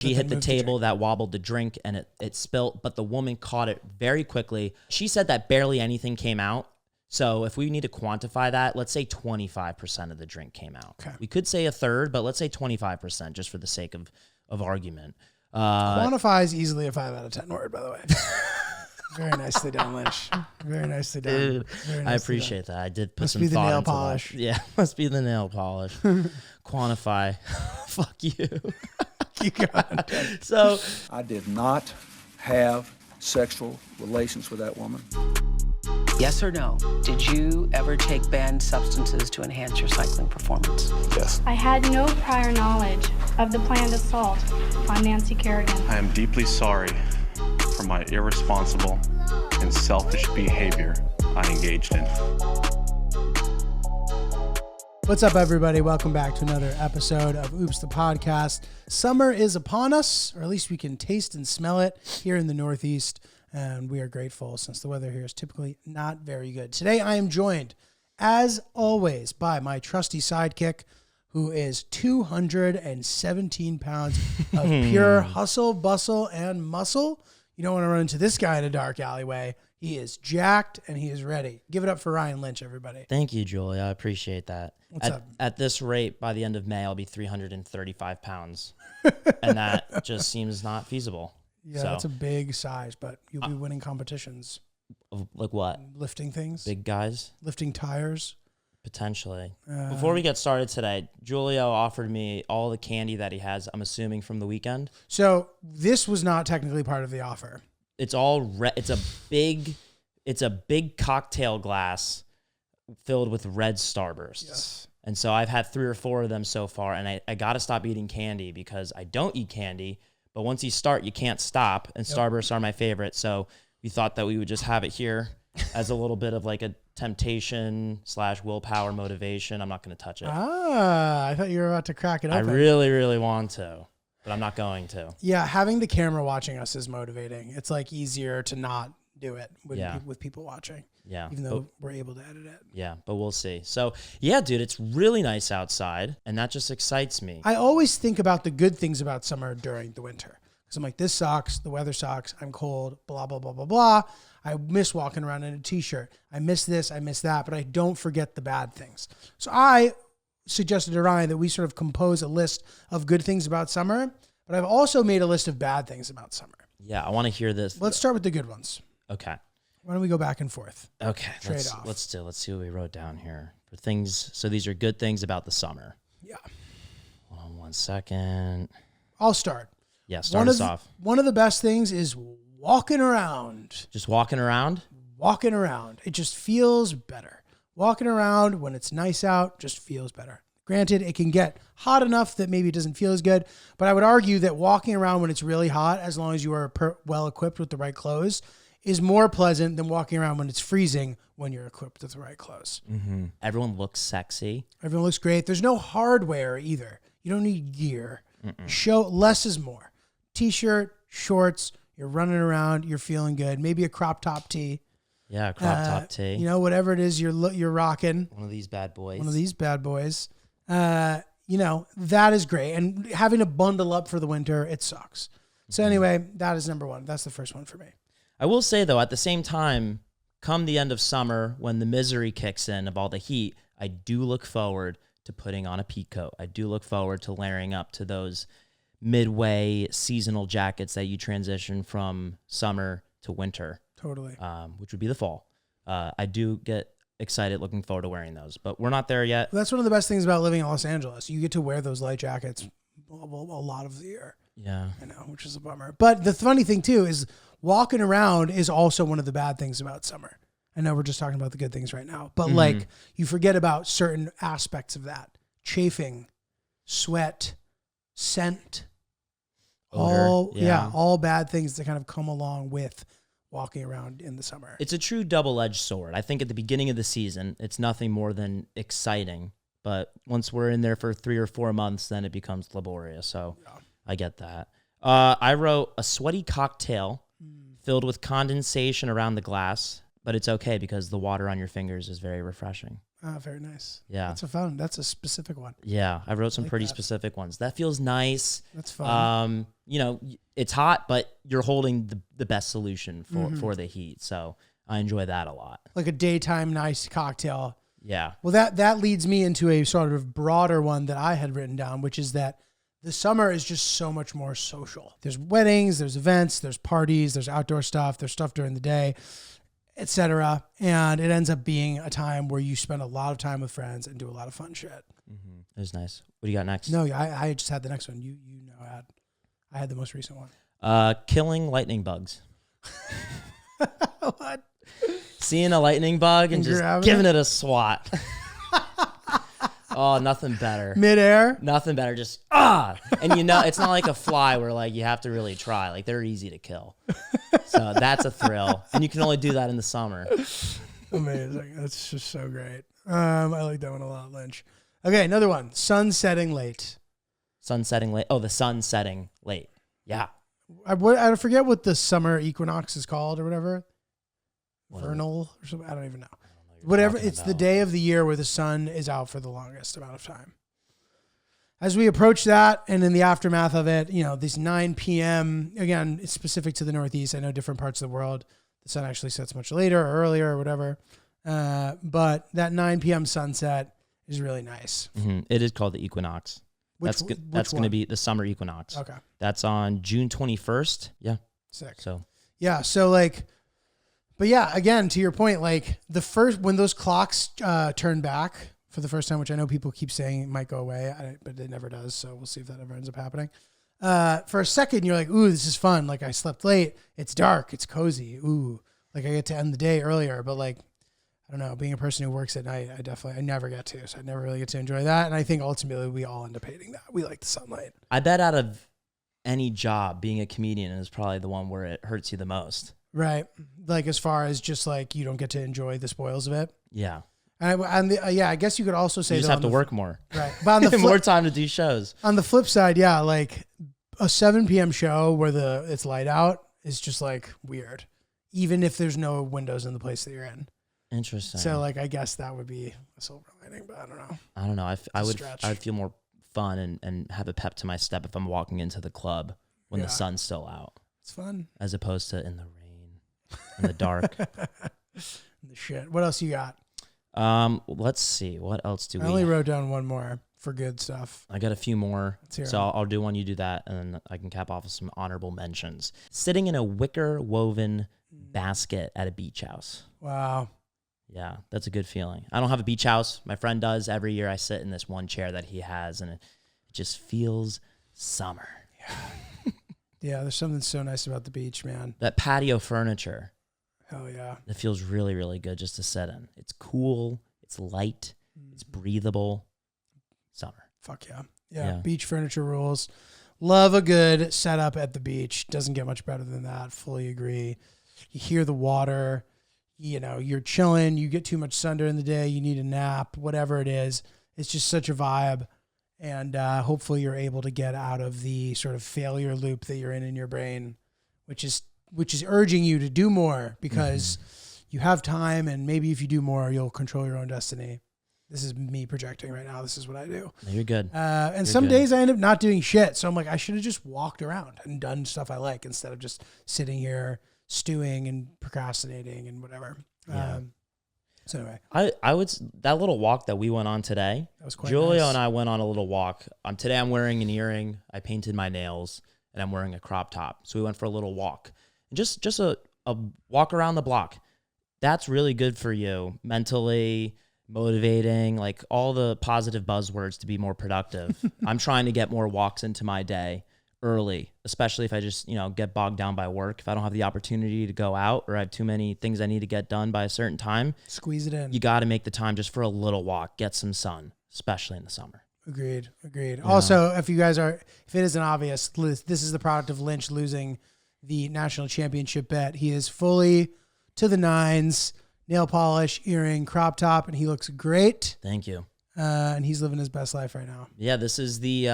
She hit the table that wobbled the drink and it spilt, but the woman caught it very quickly. She said that barely anything came out. So if we need to quantify that, let's say 25% of the drink came out. Okay. We could say a third, but let's say 25% just for the sake of argument. Quantify is easily a 5 out of 10 word, by the way. Very nicely done, Lynch. Very nicely done. Dude, I appreciate that. I did put some thought into that. Must be the nail polish. Yeah, must be the nail polish. Quantify. Fuck you. Keep going. So I did not have sexual relations with that woman. Yes or no? Did you ever take banned substances to enhance your cycling performance? Yes. I had no prior knowledge of the planned assault on Nancy Kerrigan. I am deeply sorry for my irresponsible and selfish behavior I engaged in. What's up, everybody? Welcome back to another episode of Oops the Podcast. Summer is upon us, or at least we can taste and smell it here in the Northeast, and we are grateful since the weather here is typically not very good. Today, I am joined, as always, by my trusty sidekick, who is 217 pounds of pure hustle, bustle, and muscle. You don't want to run into this guy in a dark alleyway. He is jacked, and he is ready. Give it up for Ryan Lynch, everybody. thank you, Julia. I appreciate that. What's up? At this rate, by the end of May, I'll be 335 pounds. And that just seems not feasible. Yeah, that's a big size, but you'll be winning competitions. Like what? Lifting things. Big guys? Lifting tires. Potentially. Before we get started today, Julio offered me all the candy that he has, I'm assuming from the weekend. So this was not technically part of the offer. It's all it's a big cocktail glass filled with red Starbursts. Yes. And so I've had 3 or 4 of them so far, and I got to stop eating candy because I don't eat candy, but once you start, you can't stop, and Starbursts are my favorite. So we thought that we would just have it here as a little bit of like a temptation / willpower motivation. I'm not going to touch it. I thought you were about to crack it I open. really, really want to, but I'm not going to. Yeah, having the camera watching us is motivating. It's like easier to not do it with people watching. Yeah. Even though we're able to edit it. Yeah, but we'll see. So, yeah, dude, it's really nice outside, and that just excites me. I always think about the good things about summer during the winter. Because I'm like, this sucks, the weather sucks, I'm cold, blah, blah, blah, blah, blah. I miss walking around in a t-shirt. I miss this, I miss that, but I don't forget the bad things. So I suggested to Ryan that we sort of compose a list of good things about summer, but I've also made a list of bad things about summer. Yeah, I want to hear this. Let's start with the good ones. Okay. Why don't we go back and forth? Okay. Trade-off. Let's see what we wrote down here for things. So these are good things about the summer. Yeah. Hold on 1 second. I'll start. Yeah, start us off. One of the best things is walking around. Just walking around? Walking around. It just feels better. Walking around when it's nice out just feels better. Granted, it can get hot enough that maybe it doesn't feel as good, but I would argue that walking around when it's really hot, as long as you are well equipped with the right clothes, is more pleasant than walking around when it's freezing when you're equipped with the right clothes. Mm-hmm. Everyone looks sexy. Everyone looks great. There's no hardware either. You don't need gear. Show less is more. T-shirt, shorts, you're running around, you're feeling good. Maybe a crop top tee. Yeah, crop top tee. You know, whatever it is you're rocking. One of these bad boys. You know, that is great. And having to bundle up for the winter, it sucks. So anyway, that is number one. That's the first one for me. I will say, though, at the same time, come the end of summer, when the misery kicks in of all the heat, I do look forward to putting on a peak coat. I do look forward to layering up to those midway seasonal jackets that you transition from summer to winter. Totally. Which would be the fall. I do get excited looking forward to wearing those, but we're not there yet. That's one of the best things about living in Los Angeles. You get to wear those light jackets a lot of the year. Yeah. I know, which is a bummer. But the funny thing, too, is walking around is also one of the bad things about summer. I know we're just talking about the good things right now, but like you forget about certain aspects of that. Chafing, sweat, scent, odor, all bad things that kind of come along with walking around in the summer. It's a true double-edged sword. I think at the beginning of the season, it's nothing more than exciting, but once we're in there for 3 or 4 months, then it becomes laborious. So I get that. I wrote a sweaty cocktail filled with condensation around the glass, but it's okay because the water on your fingers is very refreshing. Oh, very nice. Yeah. That's a specific one. Yeah, I wrote some like pretty that. specific ones. That feels nice. That's fun. It's hot, but you're holding the best solution for the heat. So I enjoy that a lot. Like a daytime nice cocktail. Yeah. Well, that leads me into a sort of broader one that I had written down, which is that the summer is just so much more social. There's weddings, there's events, there's parties, there's outdoor stuff, there's stuff during the day, etc. And it ends up being a time where you spend a lot of time with friends and do a lot of fun shit. Mm-hmm. It was nice. What do you got next? No, I just had the next one. I had the most recent one. Killing lightning bugs. What? Seeing a lightning bug and just giving it a swat. Oh, nothing better. Midair? Nothing better. Just, And it's not like a fly where like you have to really try. Like they're easy to kill. So that's a thrill. And you can only do that in the summer. Amazing. That's just so great. I like that one a lot, Lynch. Okay, another one. Sun setting late. Sun setting late. Oh, the sun setting late. Yeah. I forget what the summer equinox is called or whatever. Vernal or something. I don't even know. Whatever. It's the day of the year where the sun is out for the longest amount of time. As we approach that and in the aftermath of it, this 9 p.m., again, it's specific to the Northeast. I know different parts of the world, the sun actually sets much later or earlier or whatever. But that 9 p.m. sunset is really nice. Mm-hmm. It is called the equinox. That's going to be the summer equinox. Okay. That's on June 21st. Yeah. Sick. So. Yeah. So but yeah, again, to your point, like when those clocks turn back for the first time, which I know people keep saying it might go away, but it never does. So we'll see if that ever ends up happening. For a second, you're like, ooh, this is fun. Like I slept late. It's dark. It's cozy. Ooh, like I get to end the day earlier. But like, I don't know, being a person who works at night, I never get to. So I never really get to enjoy that. And I think ultimately we all end up hating that. We like the sunlight. I bet out of any job, being a comedian is probably the one where it hurts you the most. Right. Like as far as just like you don't get to enjoy the spoils of it. Yeah. I guess you could also say you just have to work more. Right. But on the more time to do shows. On the flip side, yeah, like a 7 p.m. show where it's light out is just like weird, even if there's no windows in the place that you're in. Interesting. So like I guess that would be a silver lining, but I don't know. I would feel more fun and have a pep to my step if I'm walking into the club when the sun's still out. It's fun. As opposed to in the rain. In the dark. The shit. What else you got? Let's see. What else do we? I only wrote down one more for good stuff. I got a few more. So I'll do one. You do that, and then I can cap off with some honorable mentions. Sitting in a wicker woven basket at a beach house. Wow. Yeah, that's a good feeling. I don't have a beach house. My friend does. Every year I sit in this one chair that he has, and it just feels summer. Yeah. Yeah, there's something so nice about the beach, man. That patio furniture. Hell yeah. It feels really, really good just to sit in. It's cool. It's light. It's breathable. Summer. Fuck yeah. Yeah. Beach furniture rules. Love a good setup at the beach. Doesn't get much better than that. Fully agree. You hear the water. You're chilling. You get too much sun during the day. You need a nap. Whatever it is. It's just such a vibe. And hopefully you're able to get out of the sort of failure loop that you're in your brain, which is urging you to do more because you have time, and maybe if you do more, you'll control your own destiny. This is me projecting right now. This is what I do. You're good. And some days I end up not doing shit. So I'm like, I should have just walked around and done stuff I like instead of just sitting here stewing and procrastinating and whatever. Yeah. So anyway, I would that little walk that we went on today. That was quite Julia nice. and I went on a little walk. Today I'm wearing an earring. I painted my nails, and I'm wearing a crop top. So we went for a little walk, and just a walk around the block. That's really good for you mentally, motivating, like all the positive buzzwords to be more productive. I'm trying to get more walks into my day early, especially if I just, get bogged down by work. If I don't have the opportunity to go out or I have too many things I need to get done by a certain time, squeeze it in. You got to make the time just for a little walk, get some sun, especially in the summer. Agreed. Yeah. Also, if it isn't obvious, this is the product of Lynch losing the national championship bet. He is fully to the nines, nail polish, earring, crop top, and he looks great. Thank you. And he's living his best life right now. Yeah, this is the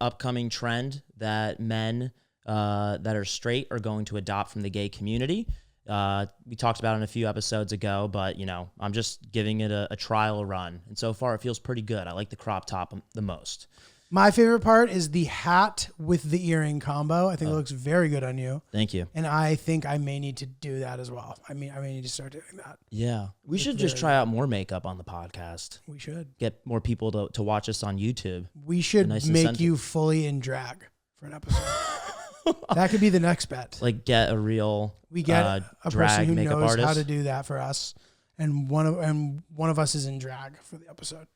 upcoming trend that men that are straight are going to adopt from the gay community. We talked about it a few episodes ago, but I'm just giving it a trial run, and so far it feels pretty good. I like the crop top the most. My favorite part is the hat with the earring combo. I think it looks very good on you. Thank you. And I think I may need to do that as well. I may need to start doing that. Yeah. We should just try out more makeup on the podcast. We should. Get more people to watch us on YouTube. We should make you fully in drag for an episode. That could be the next bet. Like get a real we get a drag person who makeup knows artist. how to do that for us, and one of us is in drag for the episode.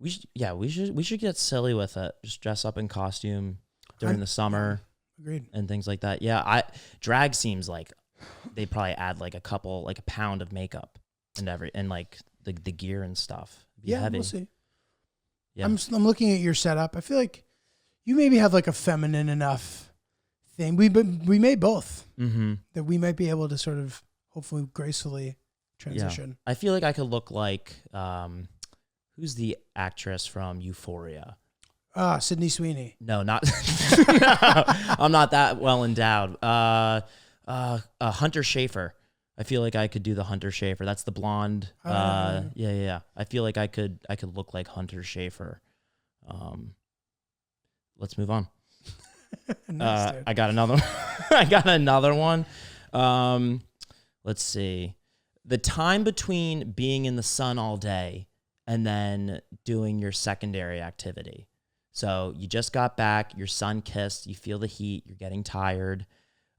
We should get silly with it. Just dress up in costume during the summer. Agreed. And things like that. Yeah, drag seems like they probably add like a pound of makeup and like the gear and stuff. Be heavy. We'll see. Yeah. I'm looking at your setup. I feel like you maybe have like a feminine enough thing. We made both that we might be able to sort of hopefully gracefully transition. Yeah. I feel like I could look like who's the actress from Euphoria? Sydney Sweeney. No, not. I'm not that well endowed. Hunter Schafer. I feel like I could do the Hunter Schafer. That's the blonde. Yeah. I feel like I could look like Hunter Schafer. Let's move on. Nice, I got another one. I got another one. Let's see. The time between being in the sun all day and then doing your secondary activity. So you just got back, you're sun-kissed, you feel the heat, you're getting tired.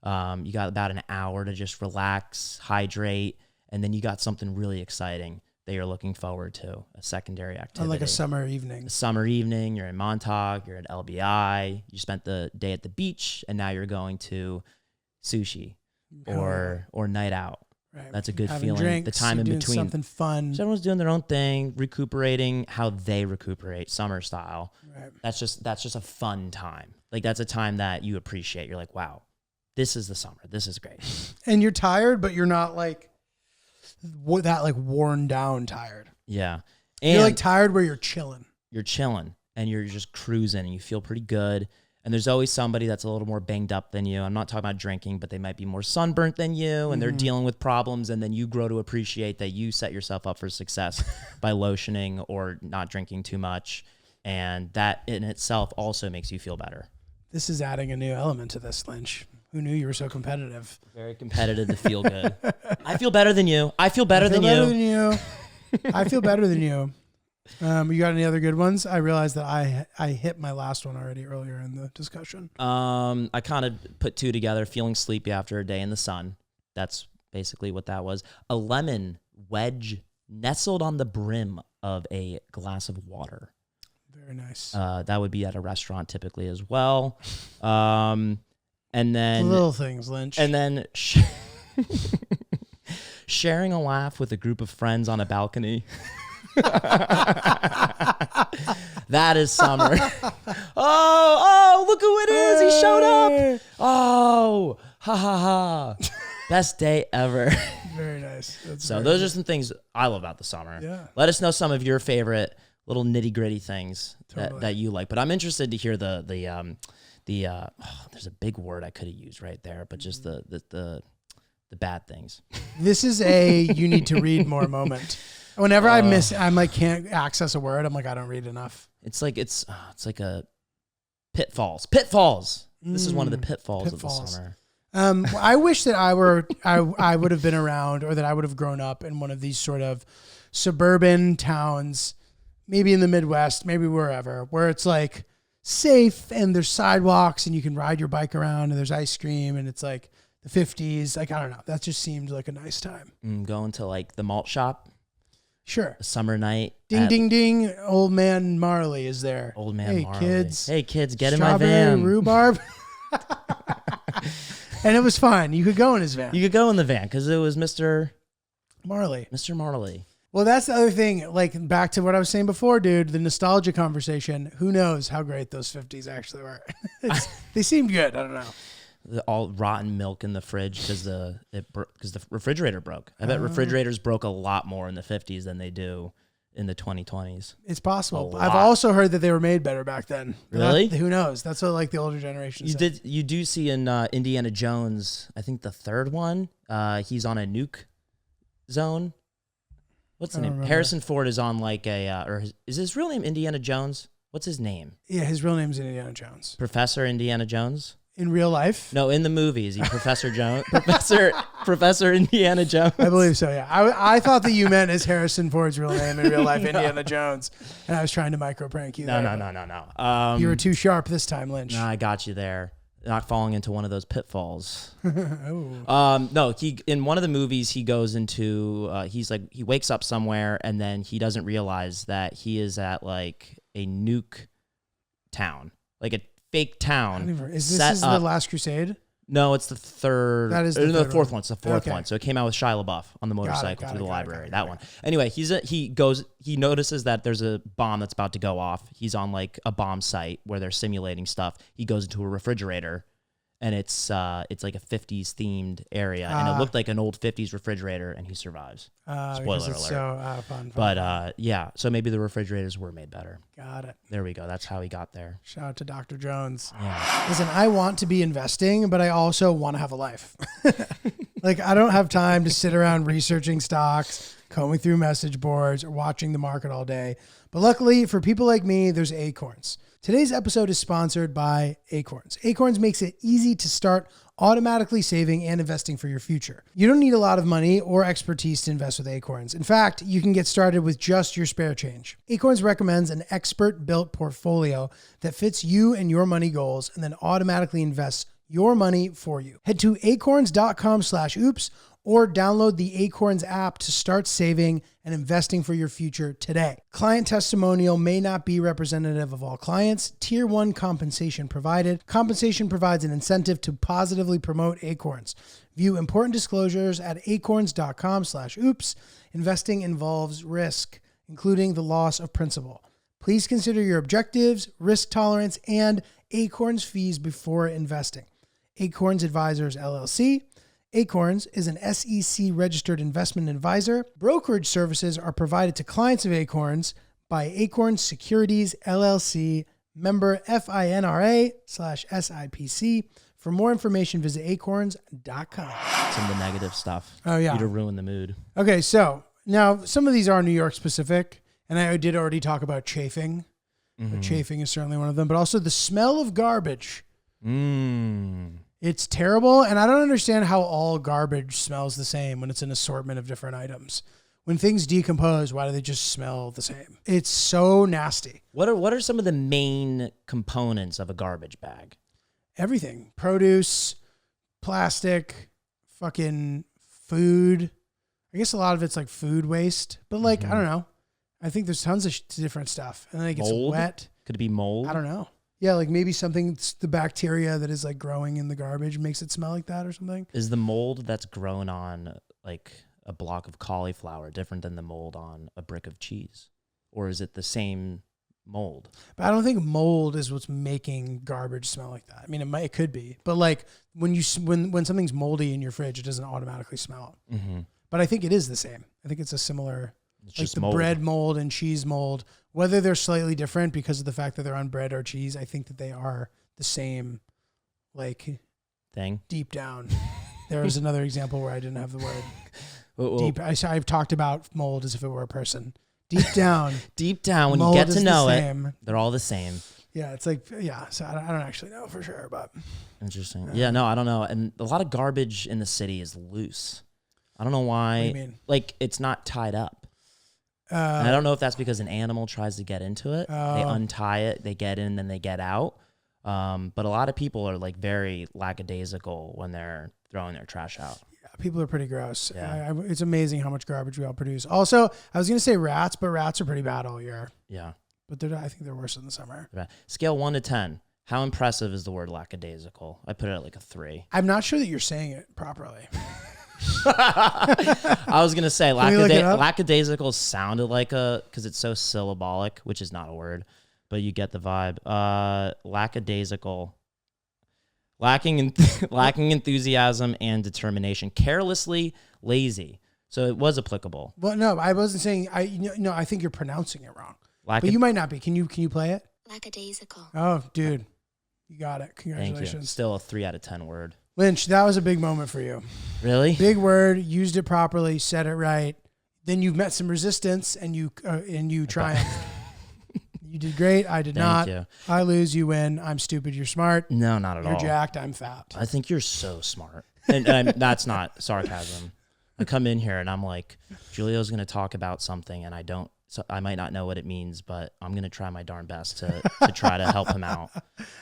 You got about an hour to just relax, hydrate, and then you got something really exciting that you're looking forward to, a secondary activity. Like a summer evening. A summer evening, you're in Montauk, you're at LBI, you spent the day at the beach, and now you're going to sushi or night out. Right. That's a good Having feeling. Drinks, the time in doing between. Something fun. So everyone's doing their own thing, recuperating how they recuperate, summer style. Right. That's just a fun time. Like that's a time that you appreciate. You're like, wow, this is the summer. This is great. And you're tired, but you're not like that like worn down tired. Yeah. And You're like tired where you're chilling. You're chilling and you're just cruising and you feel pretty good. And there's always somebody that's a little more banged up than you. I'm not talking about drinking, but they might be more sunburnt than you and they're dealing with problems. And then you grow to appreciate that you set yourself up for success by lotioning or not drinking too much. And that in itself also makes you feel better. This is adding a new element to this, Lynch. Who knew you were so competitive? Very competitive to feel good. I feel better than you. I feel better than you. I feel better than you. You got any other good ones? I realized that I hit my last one already earlier in the discussion. I kind of put two together, feeling sleepy after a day in the sun. That's basically what that was. A lemon wedge nestled on the brim of a glass of water. Very nice. That would be at a restaurant typically as well. And then little things, Lynch. And then sharing a laugh with a group of friends on a balcony. That is summer. Oh, look who it is. He showed up. Oh, ha ha ha. Best day ever. Very nice. So those are some things I love about the summer. Yeah. Let us know some of your favorite little nitty gritty things Totally. that you like. But I'm interested to hear the there's a big word I could have used right there, but just the bad things. This is a you need to read more moment. Whenever I'm like can't access a word, I'm like I don't read enough. It's like a pitfalls. Pitfalls. This is one of the pitfalls of the summer. I wish that I would have been around, or that I would have grown up in one of these sort of suburban towns, maybe in the Midwest, maybe wherever, where it's like safe and there's sidewalks and you can ride your bike around and there's ice cream and it's like the 50s. Like, I don't know. That just seemed like a nice time. Going to like the malt shop. Sure. A summer night. Ding, ding, ding. Old man Marley is there. Old man Marley. Kids. Hey, kids, get in my van. Strawberry rhubarb. And it was fine. You could go in his van. You could go in the van because it was Mr. Marley. Mr. Marley. Well, that's the other thing. Like, back to what I was saying before, dude, the nostalgia conversation. Who knows how great those 50s actually were? They seemed good. I don't know. All rotten milk in the fridge because the refrigerator broke. I bet refrigerators broke a lot more in the 50s than they do in the 2020s. It's possible. A I've lot. also heard that they were made better back then. But Really? who knows? That's what like the older generation said. You do see in Indiana Jones, I think the third one, he's on a nuke zone. What's the name? remember. Harrison Ford is on like is his real name Indiana Jones? What's his name? Yeah, his real name's Indiana Jones. Professor Indiana Jones? In real life? No, in the movie, is he Professor Jones? Professor Indiana Jones? I believe so, yeah. I thought that you meant as Harrison Ford's real name in real life, Indiana Jones. And I was trying to micro prank you there. No. You were too sharp this time, Lynch. No, I got you there. Not falling into one of those pitfalls. Oh. No, he in one of the movies he goes into he wakes up somewhere and then he doesn't realize that he is at like a nuke town, like a fake town. Is this the Last Crusade? No, it's the third. That is the the third fourth one. one. It's the fourth Okay. one. So it came out with Shia LaBeouf on the motorcycle got through it, the got it, library. got it, That one. Anyway, he notices that there's a bomb that's about to go off. He's on like a bomb site where they're simulating stuff. He goes into a refrigerator, and it's like a 50s themed area, and it looked like an old 50s refrigerator, and he survives. Spoiler alert. So fun. But yeah, so maybe the refrigerators were made better. Got it. There we go. That's how he got there. Shout out to Dr. Jones. Yeah. Listen, I want to be investing, but I also want to have a life. Like, I don't have time to sit around researching stocks, combing through message boards, or watching the market all day. But luckily, for people like me, there's Acorns. Today's episode is sponsored by Acorns. Acorns makes it easy to start automatically saving and investing for your future. You don't need a lot of money or expertise to invest with Acorns. In fact, you can get started with just your spare change. Acorns recommends an expert-built portfolio that fits you and your money goals and then automatically invests your money for you. Head to acorns.com/oops or download the Acorns app to start saving and investing for your future today. Client testimonial may not be representative of all clients. Tier 1 compensation provided. Compensation provides an incentive to positively promote Acorns. View important disclosures at acorns.com/oops. Investing involves risk, including the loss of principal. Please consider your objectives, risk tolerance, and Acorns fees before investing. Acorns Advisors, LLC. Acorns is an SEC-registered investment advisor. Brokerage services are provided to clients of Acorns by Acorns Securities, LLC, member FINRA/SIPC. For more information, visit acorns.com. Some of the negative stuff. Oh, yeah. To ruin the mood. Okay, so now some of these are New York specific, and I did already talk about chafing. But chafing is certainly one of them, but also the smell of garbage. It's terrible, and I don't understand how all garbage smells the same when it's an assortment of different items. When things decompose, why do they just smell the same? It's so nasty. What are some of the main components of a garbage bag? Everything. Produce, plastic, fucking food. I guess a lot of it's like food waste, but like, I don't know. I think there's tons of different stuff, and then it gets Mold? wet. Could it be mold? I don't know. Yeah, like maybe something, the bacteria that is like growing in the garbage makes it smell like that or something. Is the mold that's grown on like a block of cauliflower different than the mold on a brick of cheese? Or is it the same mold? But I don't think mold is what's making garbage smell like that. I mean, it could be, but like when something's moldy in your fridge, it doesn't automatically smell. But I think it is the same. I think it's a similar, It's like just the mold. bread mold and cheese mold, whether they're slightly different because of the fact that they're on bread or cheese. I think that they are the same, like thing. deep down. There was another example where I didn't have the word Whoa. deep. I've talked about mold as if it were a person. Deep down. Deep down, when you mold get is to the know it, same. they're all the same. Yeah, it's like, yeah. So I don't actually know for sure, but Interesting. Yeah, no, I don't know. And a lot of garbage in the city is loose. I don't know why. What do you mean? Like, it's not tied up. And I don't know if that's because an animal tries to get into it. They untie it, they get in, then they get out. But a lot of people are like very lackadaisical when they're throwing their trash out. yeah, people are pretty gross. Yeah. It's amazing how much garbage we all produce. Also, I was going to say rats, but rats are pretty bad all year. Yeah. But I think they're worse in the summer. Scale 1 to 10. How impressive is the word lackadaisical? I put it at like a 3. I'm not sure that you're saying it properly. I was going to say we look it up? lackadaisical sounded like because it's so syllabolic, which is not a word, but you get the vibe. Lackadaisical. Lacking enthusiasm and determination. Carelessly lazy. So it was applicable. Well, no, I wasn't saying. I think you're pronouncing it wrong. But Lackad- you might not be. Can you play it? Lackadaisical. Oh, dude, you got it. Thank you. Congratulations. Still a 3 out of 10 word. Lynch, that was a big moment for you. Really? Big word, used it properly, said it right. Then you've met some resistance, and you triumphed. You did great. I did not. Thank you. I lose. You win. I'm stupid. You're smart. No, not at all. You're jacked. I'm fat. I think you're so smart. And that's not sarcasm. I come in here and I'm like, Julio's going to talk about something and I might not know what it means, but I'm going to try my darn best to try to help him out.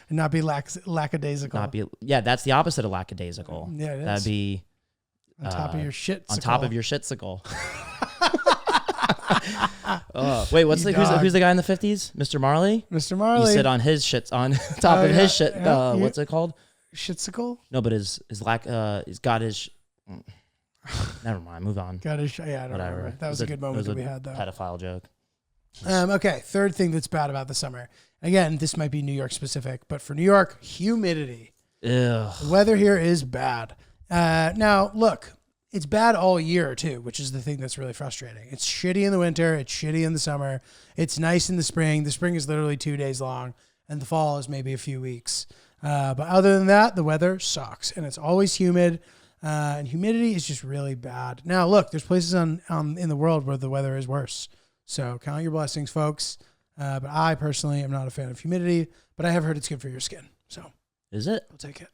And not be lackadaisical. That's the opposite of lackadaisical. Yeah, it is. That'd be on top of your shit. on top of your shitsicle. Wait, who's the guy in the 50s? Mr. Marley? Mr. Marley. You sit on his shits on top of his shit. Yeah. What's it called? Shitsicle? No, but he's got his. Never mind. Move on. Got his. Yeah, I don't Whatever. remember. That was a good moment that we had though. Pedophile joke. Okay, third thing that's bad about the summer. Again, this might be New York specific, but for New York, humidity. Ugh. The weather here is bad. Now, look, it's bad all year too, which is the thing that's really frustrating. It's shitty in the winter. It's shitty in the summer. It's nice in the spring. The spring is literally 2 days long, and the fall is maybe a few weeks. But other than that, the weather sucks, and it's always humid, and humidity is just really bad. Now, look, there's places in the world where the weather is worse. So count your blessings, folks. But I personally am not a fan of humidity, but I have heard it's good for your skin. So Is it? I'll take it.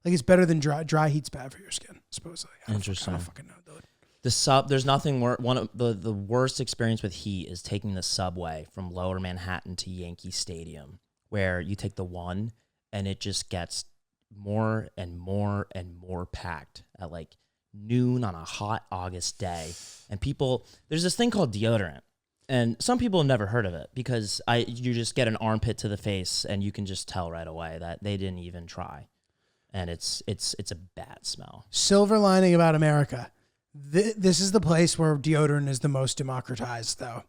Like it's better than dry heat's bad for your skin, supposedly. Interesting. I don't fucking know, dude. There's nothing worse. One of the worst experience with heat is taking the subway from Lower Manhattan to Yankee Stadium, where you take the one and it just gets more and more and more packed at like noon on a hot August day. And there's this thing called deodorant. And some people have never heard of it because you just get an armpit to the face and you can just tell right away that they didn't even try. And it's a bad smell. Silver lining about America. This is the place where deodorant is the most democratized, though.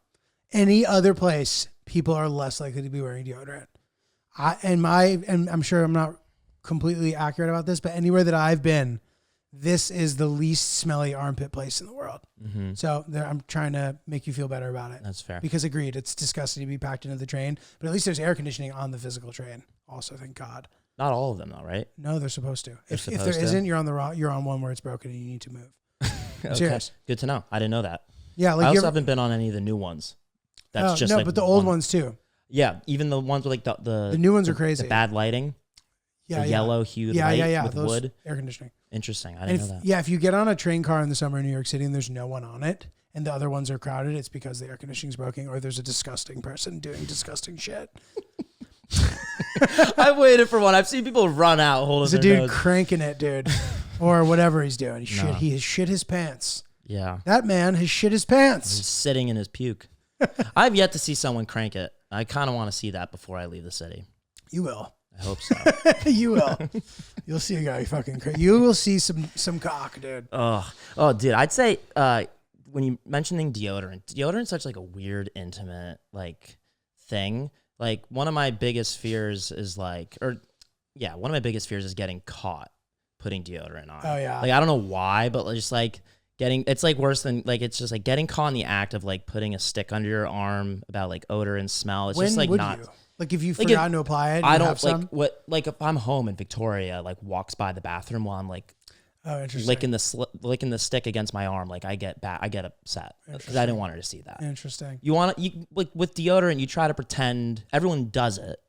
Any other place, people are less likely to be wearing deodorant. And I'm sure I'm not completely accurate about this, but anywhere that I've been, this is the least smelly armpit place in the world. Mm-hmm. So I'm trying to make you feel better about it. That's fair. Because agreed, it's disgusting to be packed into the train, but at least there's air conditioning on the physical train. Also, thank God. Not all of them, though, right? No, they're supposed to. If supposed there to? isn't, you're on one where it's broken and you need to move. Okay. Serious. Good to know. I didn't know that. Yeah, like I also haven't been on any of the new ones. That's just no, like but the old ones too. Yeah, even the ones with like the new ones are crazy. The bad lighting. Yeah, the yellow hued light with those wood. Air conditioning. Interesting. I didn't know that. Yeah, if you get on a train car in the summer in New York City and there's no one on it and the other ones are crowded, it's because the air conditioning's broken or there's a disgusting person doing disgusting shit. I waited for one. I've seen people run out holding There's a their dude nose. cranking it, dude. Or whatever he's doing. He has shit his pants. Yeah. That man has shit his pants. He's sitting in his puke. I've yet to see someone crank it. I kind of want to see that before I leave the city. You will. I hope so. You will. You'll see a guy fucking crazy. You will see some cock, dude. Oh, dude. I'd say when you mentioning deodorant's such like a weird, intimate like thing. Like one of my biggest fears is getting caught putting deodorant on. Oh yeah. Like I don't know why, but just like it's like worse than like it's just like getting caught in the act of like putting a stick under your arm about like odor and smell. It's just like not. You? Like if you forgotten to apply it, I don't like like if I'm home and Victoria like walks by the bathroom while I'm like licking the stick against my arm, like I get upset because I didn't want her to see that. Interesting. You like with deodorant, you try to pretend everyone does it,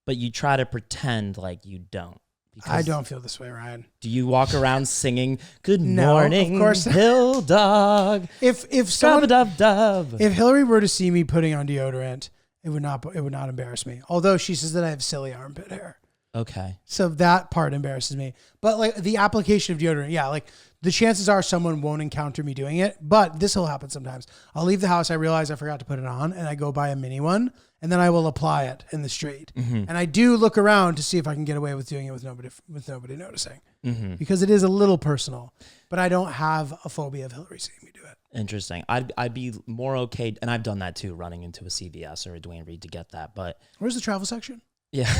but you try to pretend like you don't. I don't feel this way, Ryan. Do you walk around singing "Good morning, of course. Hill Dog"? If Hillary were to see me putting on deodorant, it would not embarrass me. Although she says that I have silly armpit hair. Okay. So that part embarrasses me. But like the application of deodorant, yeah, like the chances are someone won't encounter me doing it, but this will happen sometimes. I'll leave the house, I realize I forgot to put it on, and I go buy a mini one, and then I will apply it in the street. Mm-hmm. And I do look around to see if I can get away with doing it with nobody noticing. Mm-hmm. Because it is a little personal. But I don't have a phobia of Hillary seeing me do it. Interesting. I'd be more okay, and I've done that too, running into a CVS or a Duane Reade to get that. But where's the travel section? Yeah,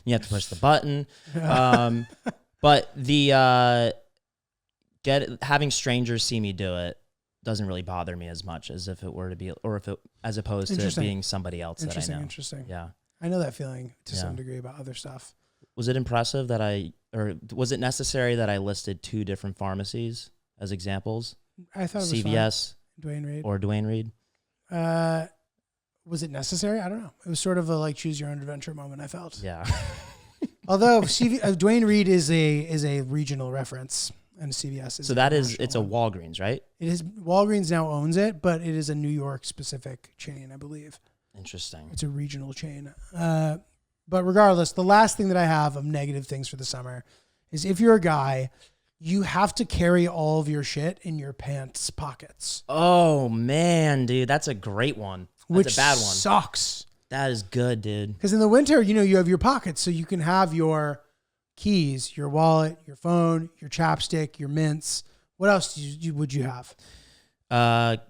you have to push the button. But the having strangers see me do it doesn't really bother me as much as if it were to be, or if it, as opposed to it being somebody else that I know. Interesting. Yeah. I know that feeling to some degree about other stuff. Was it impressive or was it necessary that I listed 2 different pharmacies as examples? I thought it was CVS Dwayne Reed. or Dwayne Reed. Was it necessary? I don't know. It was sort of a like choose your own adventure moment, I felt. Yeah. Although Dwayne Reed is a regional reference and CVS is so that is, it's a Walgreens, right? It is. Walgreens now owns it, but it is a New York specific chain, I believe. Interesting. It's a regional chain. But regardless, the last thing that I have of negative things for the summer is if you're a guy, you have to carry all of your shit in your pants pockets. Oh man, dude, that's a great one. That's a bad one. Sucks. That is good, dude. Because in the winter, you have your pockets, so you can have your keys, your wallet, your phone, your chapstick, your mints. What else would you have? AirPods.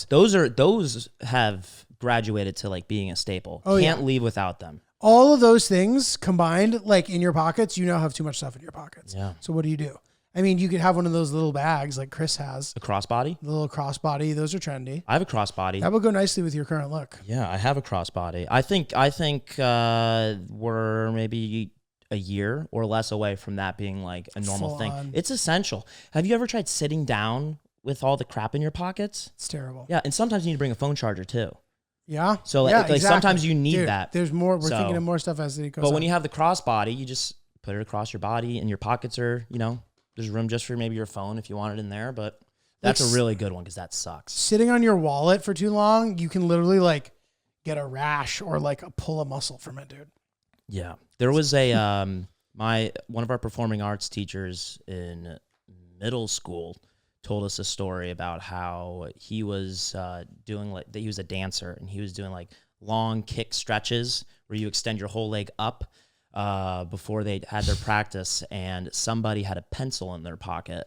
Those have graduated to like being a staple. Can't leave without them. All of those things combined, like in your pockets, you now have too much stuff in your pockets. Yeah. So what do? I mean, you could have one of those little bags like Chris has. A crossbody? The little crossbody. Those are trendy. I have a crossbody. That would go nicely with your current look. Yeah, I have a crossbody. I think we're maybe a year or less away from that being like a normal thing. It's essential. Have you ever tried sitting down with all the crap in your pockets? It's terrible. Yeah, and sometimes you need to bring a phone charger too. Yeah. So exactly. Sometimes you need that. There's more. We're thinking of more stuff as it goes. But when you have the crossbody, you just put it across your body, and your pockets are, there's room just for maybe your phone if you want it in there. But that's a really good one because that sucks. Sitting on your wallet for too long, you can literally like get a rash or like pull a muscle from it, dude. Yeah, there was a one of our performing arts teachers in middle school told us a story about how he was he was a dancer and he was doing like long kick stretches where you extend your whole leg up before they had their practice, and somebody had a pencil in their pocket,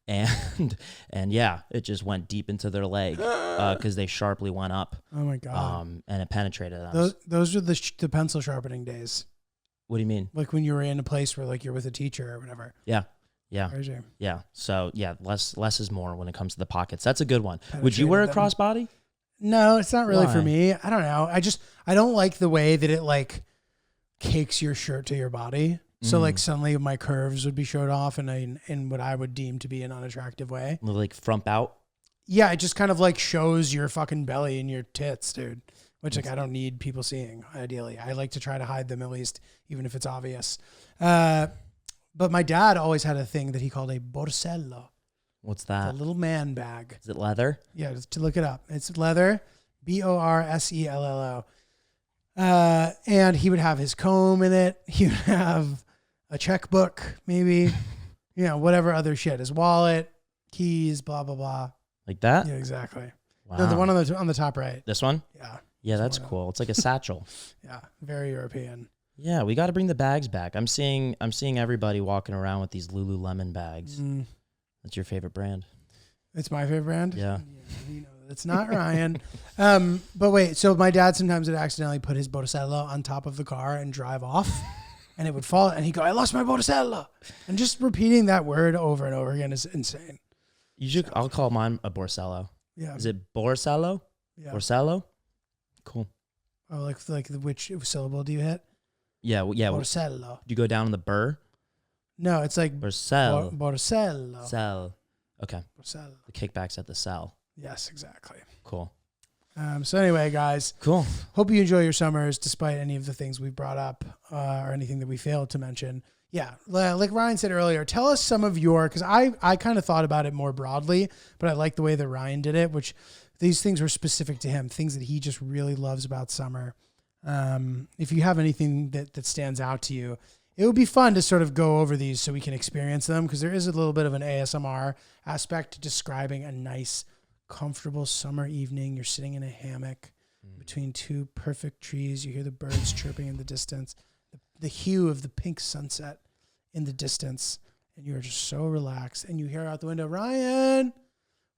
and yeah, it just went deep into their leg because they sharply went up. Oh my god! And it penetrated them. Those are the pencil sharpening days. What do you mean? Like when you were in a place where like you're with a teacher or whatever. Yeah. Yeah. Yeah. So yeah, less is more when it comes to the pockets. That's a good one. Would you wear a crossbody? No, it's not really for me. I don't know. I don't like the way that it like cakes your shirt to your body. So like suddenly my curves would be showed off in what I would deem to be an unattractive way. Like front out? Yeah, it just kind of like shows your fucking belly and your tits, dude. Which like I don't need people seeing, ideally. I like to try to hide them at least, even if it's obvious. But my dad always had a thing that he called a borsello. What's that? A little man bag. Is it leather? Yeah, just to look it up. It's leather, BORSELLO. And he would have his comb in it. He would have a checkbook, maybe, whatever other shit. His wallet, keys, blah, blah, blah. Like that? Yeah, exactly. Wow. No, the one on the top right. This one? Yeah. Yeah, that's cool. It's like a satchel. Yeah, very European. Yeah, we got to bring the bags back. I'm seeing everybody walking around with these Lululemon bags. That's your favorite brand? It's my favorite brand? Yeah. It's not Ryan. But wait, so my dad sometimes would accidentally put his Botticello on top of the car and drive off, and it would fall, and he'd go, "I lost my Botticello." And just repeating that word over and over again is insane. I'll call mine a Borsello. Yeah. Is it Borsello? Yeah. Borsello? Cool. Oh, like which syllable do you hit? Yeah. Borsello. Do you go down on the burr? No, it's like Borsello. Borsello. Cell. Okay. Borsello. The kickback's at the cell. Yes, exactly. Cool. So anyway, guys. Cool. Hope you enjoy your summers despite any of the things we brought up or anything that we failed to mention. Yeah, like Ryan said earlier, tell us some of because I kind of thought about it more broadly, but I like the way that Ryan did it, which these things were specific to him, things that he just really loves about summer. If you have anything that stands out to you, it would be fun to sort of go over these so we can experience them, because there is a little bit of an ASMR aspect to describing a nice, comfortable summer evening. You're sitting in a hammock between two perfect trees. You hear the birds chirping in the distance, the hue of the pink sunset in the distance, and you're just so relaxed. And you hear out the window, "Ryan,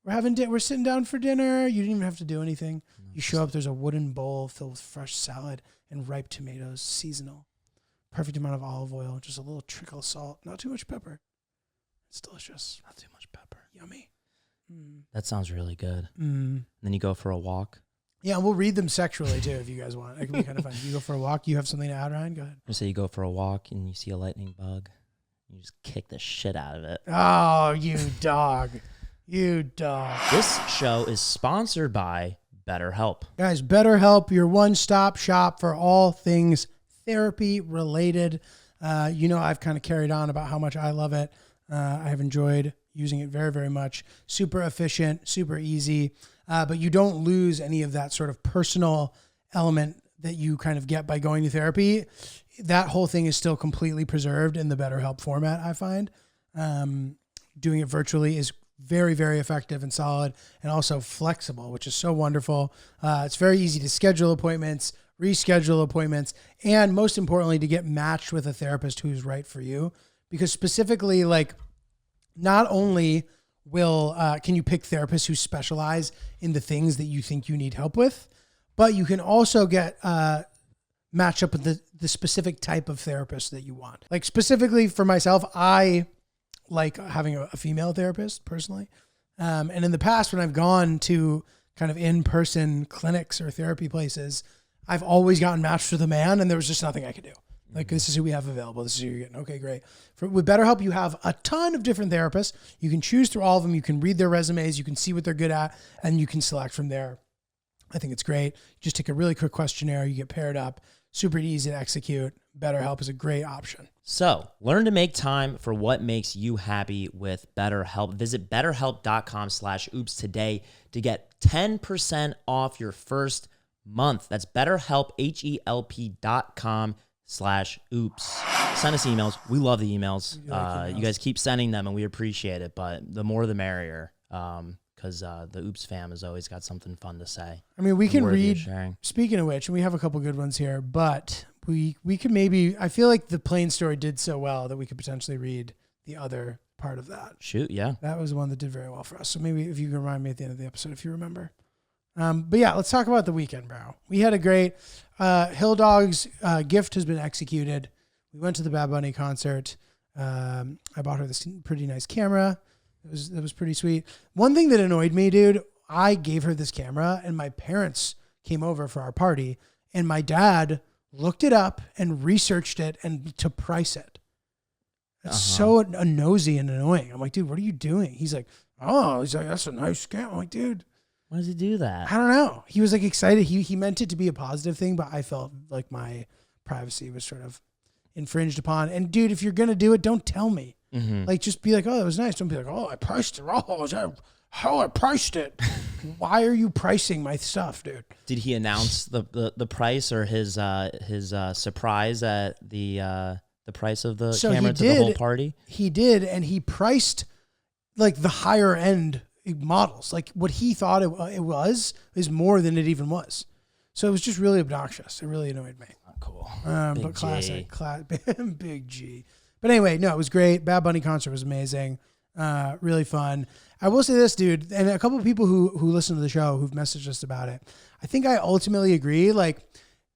we're sitting down for dinner." You didn't even have to do anything. You show up, there's a wooden bowl filled with fresh salad and ripe tomatoes, seasonal. perfect amount of olive oil, just a little trickle of salt, not too much pepper. It's delicious. Not too much pepper. Yummy. That sounds really good. Mm. Then you go for a walk. Yeah, we'll read them sexually too if you guys want. It can be kind of fun. You go for a walk. You have something to add, Ryan? Go ahead. You say you go for a walk and you see a lightning bug. You just kick the shit out of it. Oh, you dog. You dog. This show is sponsored by BetterHelp. Guys, BetterHelp, your one-stop shop for all things therapy related. I've kind of carried on about how much I love it. I have enjoyed using it very, very much. Super efficient, super easy. But you don't lose any of that sort of personal element that you kind of get by going to therapy. That whole thing is still completely preserved in the BetterHelp format, I find. Doing it virtually is very, very effective and solid, and also flexible, which is so wonderful. It's very easy to schedule appointments, reschedule appointments, and most importantly, to get matched with a therapist who's right for you. Because specifically, like, not only can you pick therapists who specialize in the things that you think you need help with, but you can also get matched up with the specific type of therapist that you want. Like, specifically for myself, I like having a female therapist personally. And in the past, when I've gone to kind of in-person clinics or therapy places, I've always gotten matched with a man, and there was just nothing I could do. Like, this is who we have available. This is who you're getting. Okay, great. With BetterHelp, you have a ton of different therapists. You can choose through all of them. You can read their resumes. You can see what they're good at, and you can select from there. I think it's great. You just take a really quick questionnaire. You get paired up. Super easy to execute. BetterHelp is a great option. So, learn to make time for what makes you happy with BetterHelp. Visit betterhelp.com/oops today to get 10% off your first month. That's BetterHelp, HELP.com/oops. Send us emails. We love the emails. You guys keep sending them, and we appreciate it, but the more the merrier, because the Oops fam has always got something fun to say. I mean, we can worthy of read, sharing. speaking of which, and we have a couple good ones here, but we could maybe, I feel like the plane story did so well that we could potentially read the other part of that. Shoot, yeah. That was one that did very well for us. So maybe if you can remind me at the end of the episode, if you remember. But yeah, let's talk about the weekend, bro. We had a great, Hill Dog's gift has been executed. We went to the Bad Bunny concert. I bought her this pretty nice camera. It was pretty sweet. One thing that annoyed me, dude, I gave her this camera and my parents came over for our party and my dad looked it up and researched it and to price it. It's so nosy and annoying. I'm like, dude, what are you doing? He's like, that's a nice camera. I'm like, dude. Why does he do that? I don't know. He was like excited. He meant it to be a positive thing, but I felt like my privacy was sort of infringed upon. And dude, if you're going to do it, don't tell me. Mm-hmm. Like, just be like, oh, that was nice. Don't be like, oh, I priced it. Oh, is that how I priced it? Why are you pricing my stuff, dude? Did he announce the price or his surprise at the price of the camera to the whole party? He did, and he priced like the higher end models. Like what he thought it was is more than it even was. So it was just really obnoxious. It really annoyed me. Oh, cool. But classic, big G. But anyway, no, it was great. Bad Bunny concert was amazing. Really fun. I will say this, dude, and a couple of people who listen to the show who've messaged us about it. I think I ultimately agree. Like,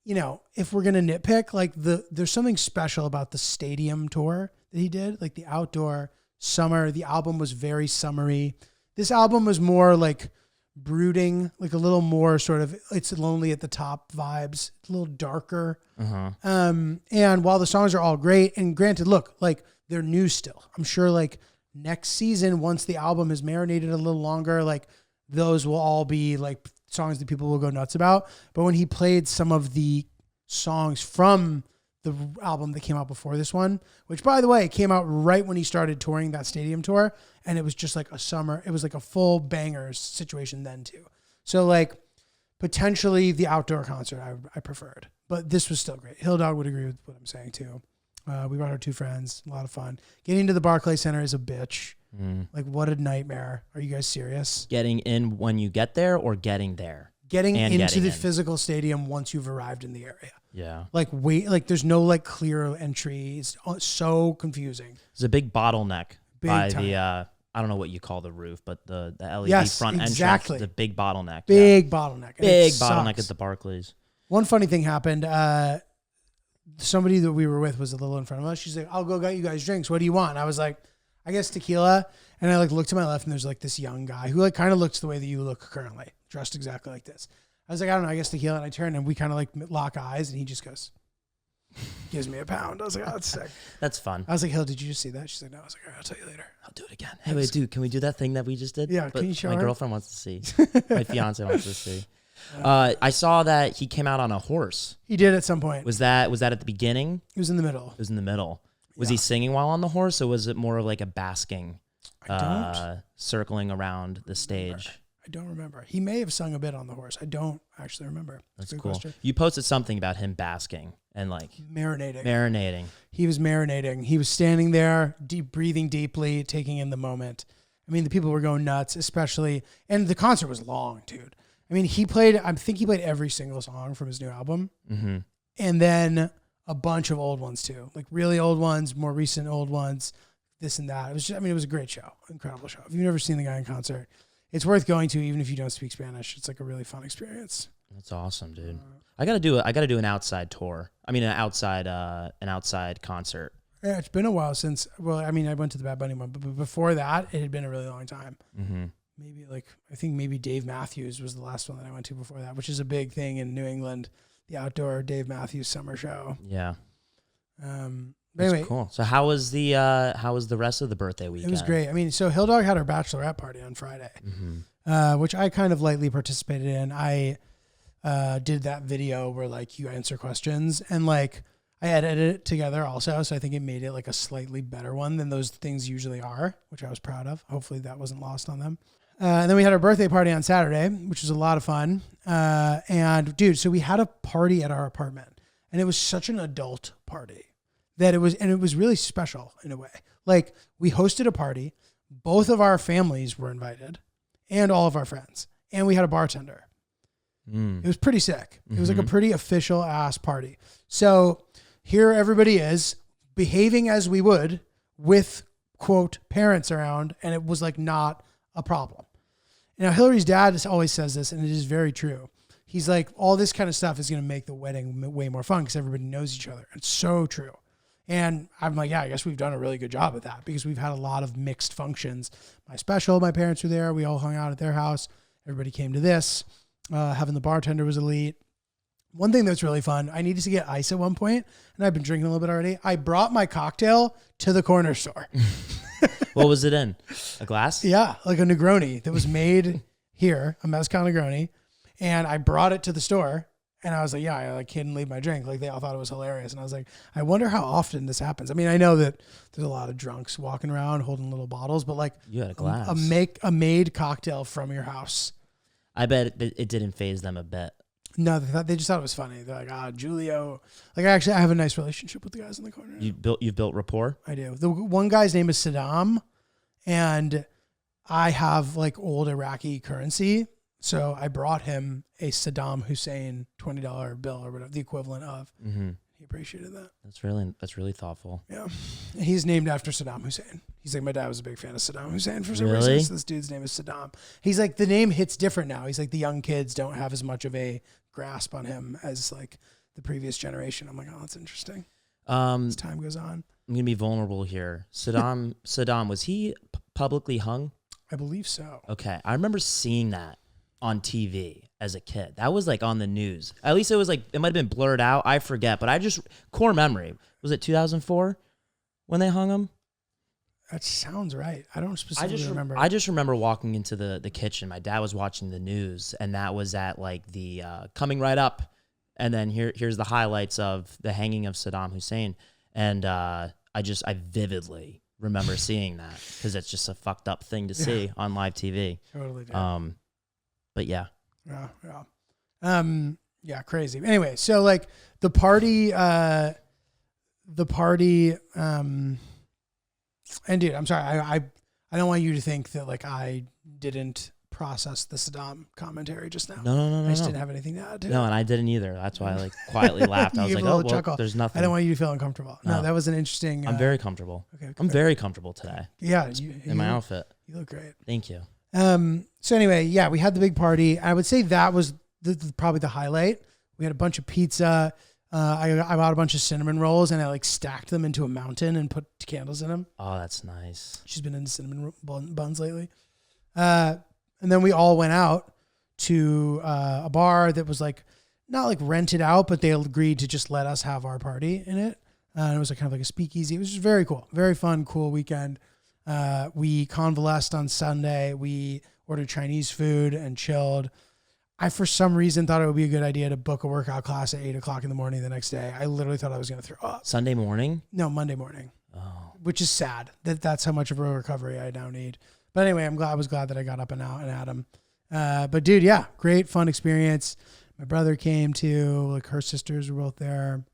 you know, if we're gonna nitpick, like there's something special about the stadium tour that he did, like the outdoor summer. The album was very summery. This album was more like brooding, like a little more sort of it's lonely at the top vibes. It's a little darker. And while the songs are all great, and granted, look, like they're new still. I'm sure like next season, once the album is marinated a little longer, like those will all be like songs that people will go nuts about. But when he played some of the songs from the album that came out before this one, which by the way, came out right when he started touring that stadium tour. And it was just like a summer, it was like a full bangers situation then too. So like potentially the outdoor concert I preferred, but this was still great. Hill Dog would agree with what I'm saying too. We brought our two friends, a lot of fun. Getting to the Barclays Center is a bitch. Like what a nightmare. Are you guys serious? Getting in when you get there or getting there? Getting into the physical stadium once you've arrived in the area. Yeah. Like there's no like clear entry. It's so confusing. There's a big bottleneck by time. the, I don't know what you call the roof, but the LED front entrance is a big bottleneck. Big bottleneck. Big bottleneck at the Barclays. One funny thing happened. somebody that we were with was a little in front of us. She's like, I'll go get you guys drinks. What do you want? I was like, I guess tequila. And I like looked to my left and there's like this young guy who like kind of looks the way that you look currently, dressed exactly like this. I was like, I don't know, I guess tequila. And I turn and we kind of like lock eyes and he just goes, gives me a pound. I was like, oh, that's sick. That's fun. I was like, Hill, did you just see that? She's like, no. I was like, all right, I'll tell you later. I'll do it again. Hey, wait, dude, can we do that thing that we just did? Yeah, But can you show my her? girlfriend wants to see. My fiance wants to see. I saw that he came out on a horse. He did at some point. Was that at the beginning? He was in the middle. It was in the middle. Was he singing while on the horse, or was it more of like a basking, circling around the stage? I don't remember. He may have sung a bit on the horse. I don't actually remember. That's Good cool. question. You posted something about him basking and like Marinating. He was marinating. He was standing there, breathing deeply, taking in the moment. I mean, the people were going nuts, especially, and the concert was long, dude. I mean, I think he played every single song from his new album. Mm-hmm. And then a bunch of old ones too, like really old ones, more recent old ones, this and that. It was it was a great show, incredible show. If you've never seen the guy in concert, it's worth going to, even if you don't speak Spanish. It's like a really fun experience. That's awesome, dude. I gotta do an outside tour. I mean, an outside concert. Yeah, it's been a while since. Well, I mean, I went to the Bad Bunny one, but before that, it had been a really long time. Mm-hmm. Maybe Dave Matthews was the last one that I went to before that, which is a big thing in New England. The outdoor Dave Matthews summer show. Yeah. But anyway, cool. So how was the rest of the birthday weekend? It was great. I mean, so Hill Dog had her bachelorette party on Friday, which I kind of lightly participated in. I did that video where like you answer questions and like I edited it together also. So I think it made it like a slightly better one than those things usually are, which I was proud of. Hopefully that wasn't lost on them. And then we had our birthday party on Saturday, which was a lot of fun. And dude, so we had a party at our apartment and it was such an adult party that it was really special in a way. Like we hosted a party, both of our families were invited and all of our friends, and we had a bartender. It was pretty sick. It was like a pretty official ass party. So here everybody is behaving as we would with quote parents around. And it was like not a problem. Now, Hillary's dad always says this, and it is very true. He's like, all this kind of stuff is going to make the wedding way more fun because everybody knows each other. It's so true. And I'm like, yeah, I guess we've done a really good job at that because we've had a lot of mixed functions. My parents were there. We all hung out at their house. Everybody came to this. Having the bartender was elite. One thing that's really fun, I needed to get ice at one point, and I've been drinking a little bit already. I brought my cocktail to the corner store. What was it in? A glass? Yeah, like a Negroni that was made here, a Mezcal Negroni. And I brought it to the store and I was like, yeah, I like couldn't leave my drink. Like they all thought it was hilarious. And I was like, I wonder how often this happens. I mean, I know that there's a lot of drunks walking around holding little bottles, but like you had a glass. A made cocktail from your house. I bet it didn't faze them a bit. No, they just thought it was funny. They're like, Julio. Like I have a nice relationship with the guys in the corner. You've built rapport? I do. The one guy's name is Saddam, and I have like old Iraqi currency. So I brought him a Saddam Hussein $20 bill or whatever, the equivalent of. Mm-hmm. He appreciated that. That's really thoughtful. Yeah. And he's named after Saddam Hussein. He's like, my dad was a big fan of Saddam Hussein for some Really? reason. So this dude's name is Saddam. He's like, the name hits different now. He's like, the young kids don't have as much of a grasp on him as like the previous generation. I'm like, oh, that's interesting. As time goes on. I'm gonna be vulnerable here. Saddam, was he publicly hung? I believe so. Okay, I remember seeing that on TV as a kid. That was like on the news. At least it was like, it might have been blurred out. I forget, but core memory. Was it 2004 when they hung him? That sounds right. I don't specifically remember. I just remember walking into the kitchen. My dad was watching the news, and that was at like the coming right up. And then here's the highlights of the hanging of Saddam Hussein. And I vividly remember seeing that because it's just a fucked up thing to see on live TV. Totally. But yeah. Yeah, crazy. Anyway, so like the party, and dude, I'm sorry. I don't want you to think that like I didn't process the Saddam commentary just now. No. I just didn't have anything to add to it. No, and I didn't either. That's why I like quietly laughed. I was like, oh, well, there's nothing. I don't want you to feel uncomfortable. No, that was an interesting. I'm very comfortable. Okay, I'm very comfortable today. Yeah. In my outfit. You look great. Thank you. So anyway, yeah, we had the big party. I would say that was probably the highlight. We had a bunch of pizza. I bought a bunch of cinnamon rolls and I like stacked them into a mountain and put candles in them. Oh, that's nice. She's been into cinnamon buns lately. And then we all went out to a bar that was like not like rented out, but they agreed to just let us have our party in it. It was like kind of like a speakeasy. It was just very cool, very fun, cool weekend. We convalesced on Sunday. We ordered Chinese food and chilled. I, for some reason, thought it would be a good idea to book a workout class at 8:00 in the morning the next day. I literally thought I was going to throw up. Sunday morning? No, Monday morning. Oh. Which is sad. That's how much of a recovery I now need. But anyway, I was glad that I got up and out and at him. But dude, yeah, great fun experience. My brother came too. Like her sisters were both there.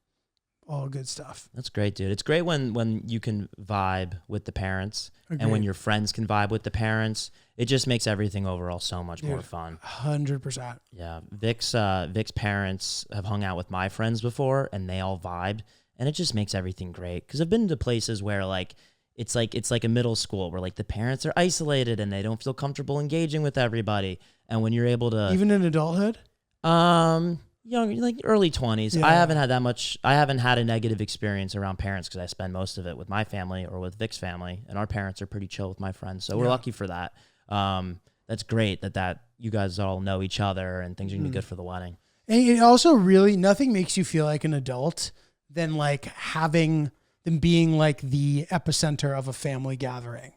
All good stuff. That's great, dude. It's great when you can vibe with the parents. Agreed. And when your friends can vibe with the parents. It just makes everything overall so much more fun. 100%. Yeah. Vic's parents have hung out with my friends before and they all vibed. And it just makes everything great. Because I've been to places where it's like a middle school where like the parents are isolated and they don't feel comfortable engaging with everybody. And when you're able to even in adulthood, young, like early 20s, yeah. I haven't had a negative experience around parents because I spend most of it with my family or with Vic's family, and our parents are pretty chill with my friends. So we're lucky for that. That's great that you guys all know each other and things are gonna be good for the wedding. And it also really, nothing makes you feel like an adult than like having them being like the epicenter of a family gathering,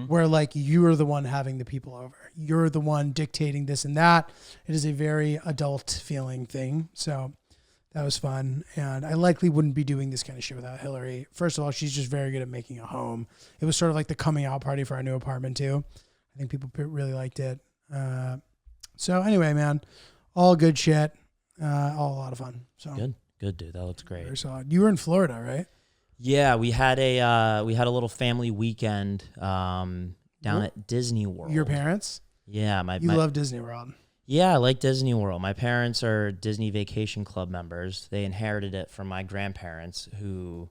where like you are the one having the people over. You're the one dictating this and that. It is a very adult feeling thing. So that was fun. And I likely wouldn't be doing this kind of shit without Hillary. First of all, she's just very good at making a home. It was sort of like the coming out party for our new apartment too. I think people really liked it. So anyway, man, all good shit. All a lot of fun. So Good, dude. That looks great. very solid. You were in Florida, right? Yeah, we had a little family weekend down at Disney World. Your parents? Yeah, You love Disney World. Yeah, I like Disney World. My parents are Disney Vacation Club members. They inherited it from my grandparents who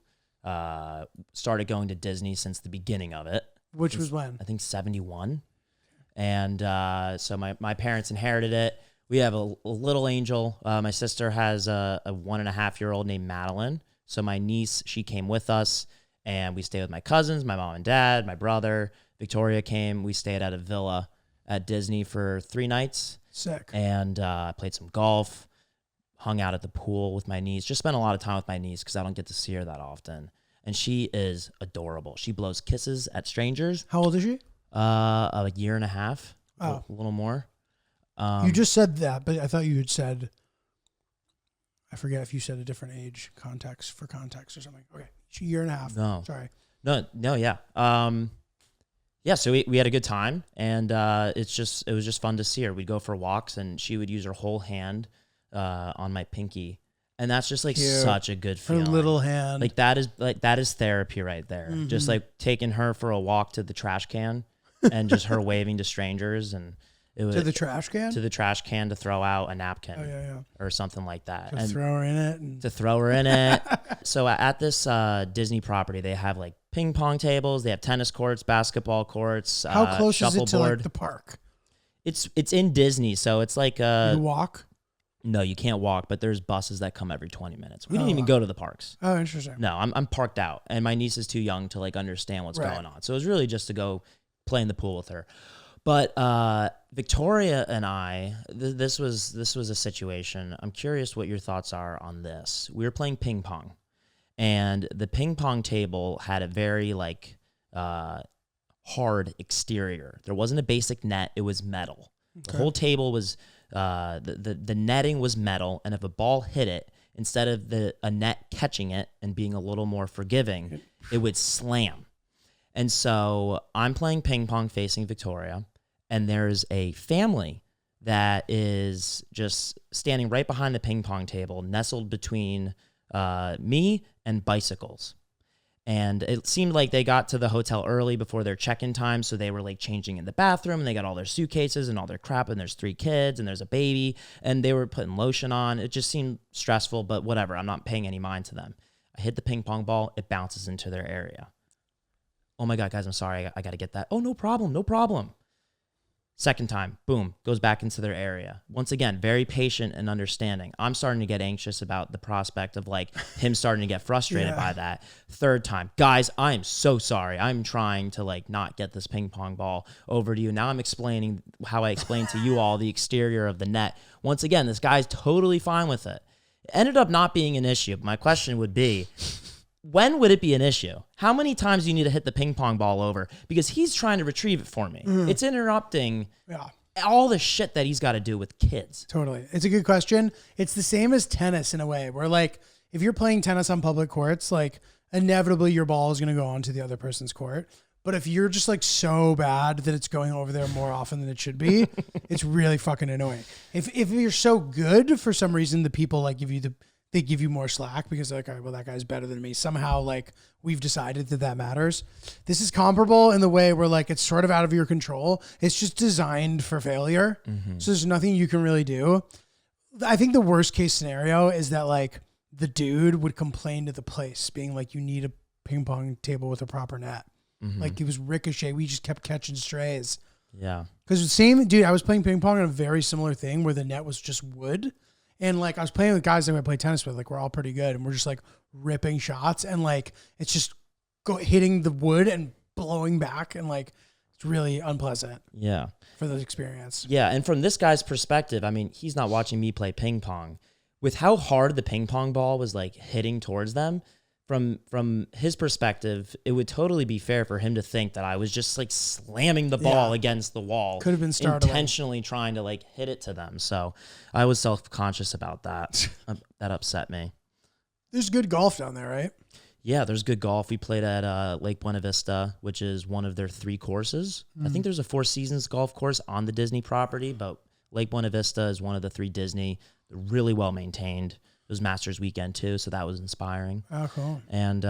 started going to Disney since the beginning of it. Which was when? I think 71. And so my parents inherited it. We have a little angel. My sister has a 1.5-year-old named Madeline. So my niece, she came with us, and we stayed with my cousins, my mom and dad, my brother. Victoria came. We stayed at a villa at Disney for 3 nights. Sick. And played some golf, hung out at the pool with my niece. Just spent a lot of time with my niece because I don't get to see her that often. And she is adorable. She blows kisses at strangers. How old is she? A year and a half. Oh. A little more. You just said that, but I thought you had said, I forget if you said a different age context or something. Okay. She's a year and a half. No. Sorry. No, yeah. Yeah, so we had a good time, and it was just fun to see her. We'd go for walks, and she would use her whole hand on my pinky, and that's just like Cute. such a good Her feeling. little hand. Like that is therapy right there. Just like taking her for a walk to the trash can, and just her waving to strangers, and it was to the trash can? to the trash can to throw out a napkin yeah. or something like that. To throw her in it. And To throw her in it. So at this Disney property, they have like ping pong tables, they have tennis courts, basketball courts. how close is it to shuffleboard. like the park? It's in Disney, so it's like You walk? no, you can't walk, but there's buses that come every 20 minutes. We didn't even go to the parks. Oh, interesting. No, I'm parked out, and my niece is too young to like understand what's Right. going on. So it was really just to go play in the pool with her. But Victoria and I, this was a situation. I'm curious what your thoughts are on this. We were playing ping pong, and the ping pong table had a very like hard exterior. There wasn't a basic net; it was metal. Okay. The whole table was the netting was metal, and if a ball hit it, instead of a net catching it and being a little more forgiving, it would slam. And so I'm playing ping pong facing Victoria, and there's a family that is just standing right behind the ping pong table, nestled between me and bicycles. And it seemed like they got to the hotel early before their check-in time, so they were like changing in the bathroom, and they got all their suitcases and all their crap, and there's 3 kids, and there's a baby, and they were putting lotion on. It just seemed stressful, but whatever. I'm not paying any mind to them. I hit the ping pong ball. It bounces into their area. Oh my God, guys, I'm sorry. I got to get that. Oh, no problem. Second time, boom, goes back into their area. Once again, very patient and understanding. I'm starting to get anxious about the prospect of like him starting to get frustrated by that. Third time, guys, I am so sorry. I'm trying to like not get this ping pong ball over to you. Now I'm explaining how I explained to you all the exterior of the net. Once again, this guy's totally fine with it. It ended up not being an issue. My question would be, when would it be an issue? How many times do you need to hit the ping pong ball over? Because he's trying to retrieve it for me. It's interrupting all the shit that he's got to do with kids. Totally. It's a good question. It's the same as tennis in a way, where like if you're playing tennis on public courts, like inevitably your ball is going to go onto the other person's court. But if you're just like so bad that it's going over there more often than it should be, it's really fucking annoying. If you're so good, for some reason, the people like they give you more slack because they're like, all right, well, that guy's better than me. Somehow, like, we've decided that matters. This is comparable in the way where, like, it's sort of out of your control. It's just designed for failure. So there's nothing you can really do. I think the worst case scenario is that, like, the dude would complain to the place, being like, you need a ping pong table with a proper net. Like, it was ricochet. We just kept catching strays. Yeah. Because the same, dude, I was playing ping pong on a very similar thing where the net was just wood. And like I was playing with guys that I play tennis with, like we're all pretty good, and we're just like ripping shots, and like it's just hitting the wood and blowing back, and like it's really unpleasant. Yeah, for the experience. Yeah, and from this guy's perspective, I mean, he's not watching me play ping pong. With how hard the ping pong ball was like hitting towards them, from his perspective, it would totally be fair for him to think that I was just like slamming the ball against the wall. Could have been startling. Intentionally trying to like hit it to them. So I was self-conscious about that. That upset me. There's good golf down there, right? Yeah, there's good golf. We played at Lake Buena Vista, which is one of their 3 courses. I think there's a 4 Seasons golf course on the Disney property, but Lake Buena Vista is one of the 3 Disney. They're really well maintained. It was Masters weekend too, so that was inspiring. Oh, cool. And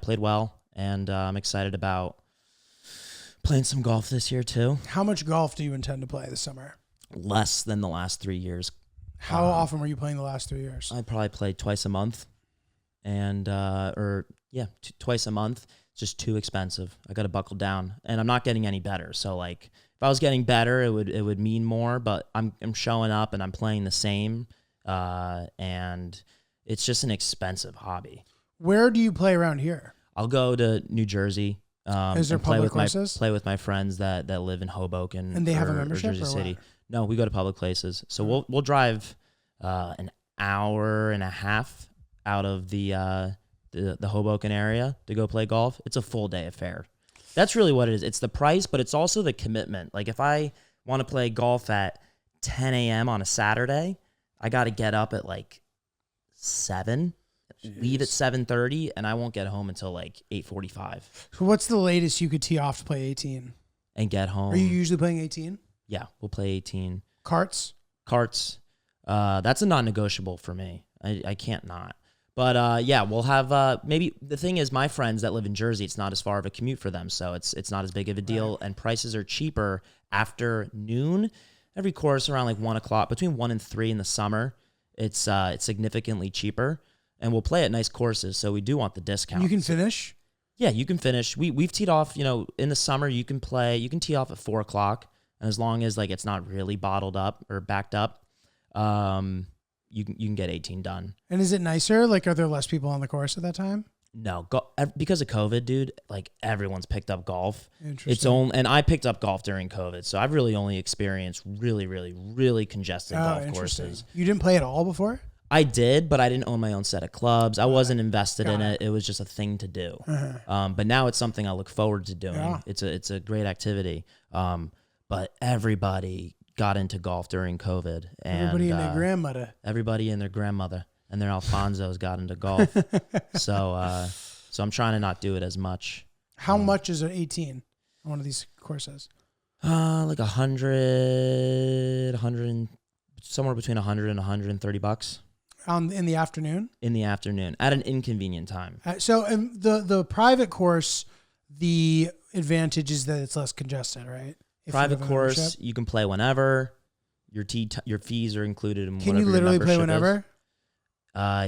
played well, and I'm excited about playing some golf this year too. How much golf do you intend to play this summer? Less than the last 3 years. How often were you playing the last 3 years? I probably played twice a month, and twice a month. It's just too expensive. I got to buckle down, and I'm not getting any better. So like, if I was getting better, it would mean more. But I'm showing up and I'm playing the same. And it's just an expensive hobby. Where do you play around here? I'll go to New Jersey. Is there public courses? Play with my friends that live in Hoboken. And they have a membership or Jersey City. What? No, we go to public places. So we'll drive an hour and a half out of the Hoboken area to go play golf. It's a full day affair. That's really what it is. It's the price, but it's also the commitment. Like if I want to play golf at 10 a.m. on a Saturday, I got to get up at like 7, leave at 7:30, and I won't get home until like 8:45. So what's the latest you could tee off to play 18? And get home. Are you usually playing 18? Yeah, we'll play 18. Carts? That's a non-negotiable for me. I can't not. But we'll have maybe the thing is my friends that live in Jersey, it's not as far of a commute for them, so it's not as big of a deal, and prices are cheaper after noon. Every course around like 1 o'clock, between 1 and 3 in the summer, it's significantly cheaper, and we'll play at nice courses, so we do want the discount. You can finish? Yeah, you can finish. We've teed off, in the summer you can tee off at 4 o'clock, and as long as like it's not really bottled up or backed up, you can get 18 done. And is it nicer? Like, are there less people on the course at that time? No, because of COVID, dude, like everyone's picked up golf. Interesting. And I picked up golf during COVID, so I've really only experienced really, really, really congested golf courses. You didn't play at all before? I did, but I didn't own my own set of clubs. I wasn't invested in it. It was just a thing to do. But now it's something I look forward to doing. Yeah. It's a great activity. But everybody got into golf during COVID. And, everybody and their grandmother. Everybody and their grandmother. And their Alfonsos got into golf. So I'm trying to not do it as much. How much is an 18 on one of these courses? Like 100, somewhere between 100 and 130 bucks. In the afternoon? In the afternoon, at an inconvenient time. So the private course, the advantage is that it's less congested, right? Private course, you can play whenever. Your fees are included in whatever your membership is. Can you literally play whenever?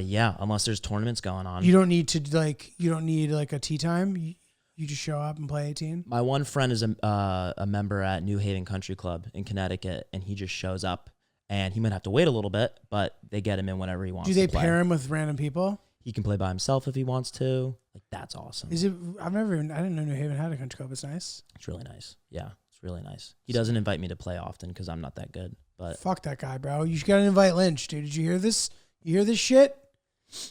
Yeah, unless there's tournaments going on. You don't need a tee time. You just show up and play 18? My one friend is a member at New Haven Country Club in Connecticut, and he just shows up, and he might have to wait a little bit, but they get him in whenever he wants. Do they to play. pair him with random people? He can play by himself if he wants to. Like, that's awesome. Is it? I didn't know New Haven had a country club. It's nice. It's really nice. Yeah, it's really nice. He doesn't invite me to play often because I'm not that good. But fuck that guy, bro. You gotta invite Lynch, dude. Did you hear this? You hear this shit?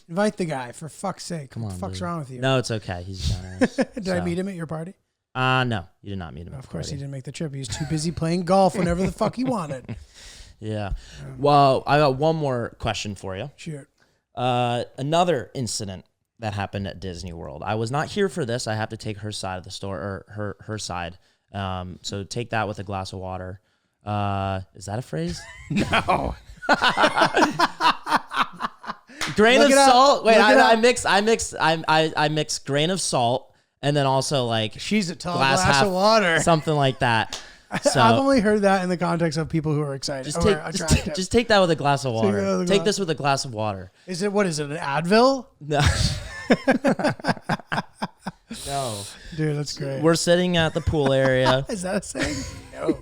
Invite the guy, for fuck's sake. Come on, what the fuck's dude. wrong with you? No, it's okay. He's generous. Did I meet him at your party? No, you did not meet him. Of course, he didn't make the trip. He was too busy playing golf whenever the fuck he wanted. Yeah. Well, I got one more question for you. Shoot. Another incident that happened at Disney World. I was not here for this. I have to take her side of the story, or her side. So take that with a glass of water. Is that a phrase? No. Grain Look of it up. salt. Wait, Look it I mix grain of salt and then also like She's a tall glass of water. something like that. So I've only heard that in the context of people who are excited. just take that with a glass of water. that with a Take glass. this with a glass of water. What is it, an Advil? No. No. Dude, that's great. We're sitting at the pool area. Is that a saying? No.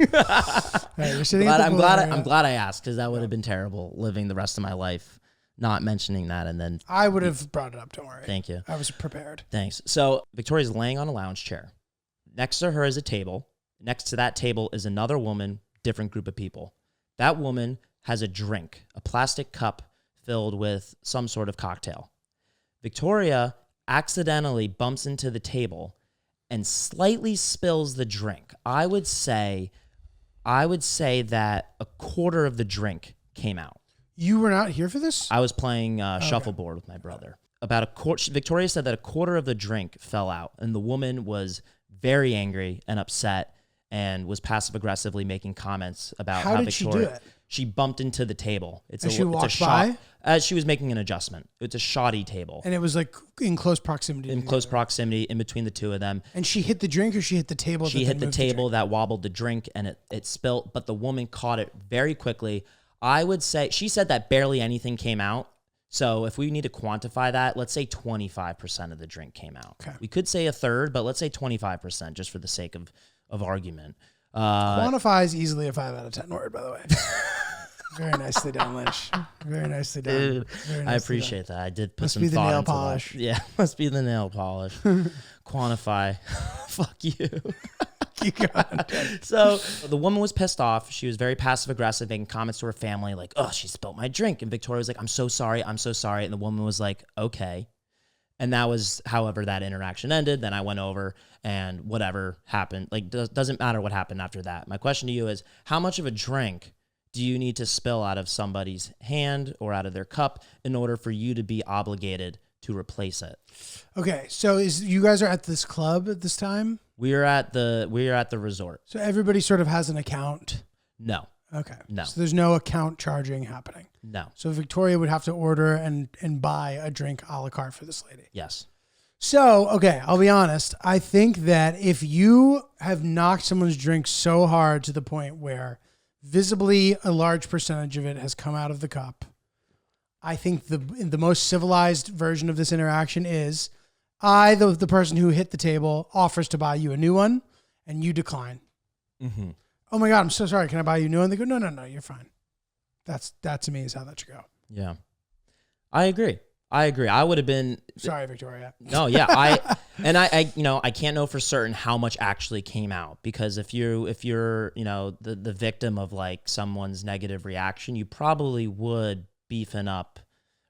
Hey, you're sitting at the I'm pool glad area. I'm glad I asked, because that would have been terrible living the rest of my life not mentioning that, and then I would have brought it up, don't worry. thank you. I was prepared. Thanks. So Victoria's laying on a lounge chair. Next to her is a table. Next to that table is another woman, different group of people. That woman has a drink, a plastic cup filled with some sort of cocktail. Victoria accidentally bumps into the table and slightly spills the drink. I would say that a quarter of the drink came out. You were not here for this? I was playing shuffleboard with my brother. About a quarter. Victoria said that a quarter of the drink fell out, and the woman was very angry and upset, and was passive aggressively making comments about How did Victoria. she do it? She bumped into the table. And she walked by? As she was making an adjustment. It's a shoddy table. And it was like in close proximity. In close proximity, in between the two of them. And she hit the drink, or she hit the table? She hit the table that wobbled the drink, and it spilt, but the woman caught it very quickly. I would say, she said that barely anything came out. So if we need to quantify that, let's say 25% of the drink came out. Okay. We could say a third, but let's say 25% just for the sake of argument. Quantify is easily a 5 out of 10 word, by the way. Very nicely done, Lynch. Very nicely done. Dude, Very I nicely appreciate that. I did put Must some be the thought nail into polish. that. Yeah, must be the nail polish. Quantify. Fuck you. Keep going. So the woman was pissed off. She was very passive aggressive, making comments to her family like, "Oh, she spilled my drink." And Victoria was like, "I'm so sorry. I'm so sorry." And the woman was like, "Okay." And that was, however, that interaction ended. Then I went over, and whatever happened, like, doesn't matter what happened after that. My question to you is, how much of a drink do you need to spill out of somebody's hand or out of their cup in order for you to be obligated to replace it? Okay, so you guys are at this club at this time? We are at the resort. So everybody sort of has an account? No. Okay. No. So there's no account charging happening? No. So Victoria would have to order and buy a drink a la carte for this lady? Yes. So, okay, I'll be honest. I think that if you have knocked someone's drink so hard to the point where visibly a large percentage of it has come out of the cup, I think the most civilized version of this interaction is the person who hit the table offers to buy you a new one, and you decline. Mm-hmm. Oh my God, I'm so sorry. Can I buy you a new one? They go, no, you're fine. That to me is how that should go. Yeah. I agree. I would have been Sorry, Victoria. No, yeah. I can't know for certain how much actually came out, because if you're the victim of like someone's negative reaction, you probably would beefing up,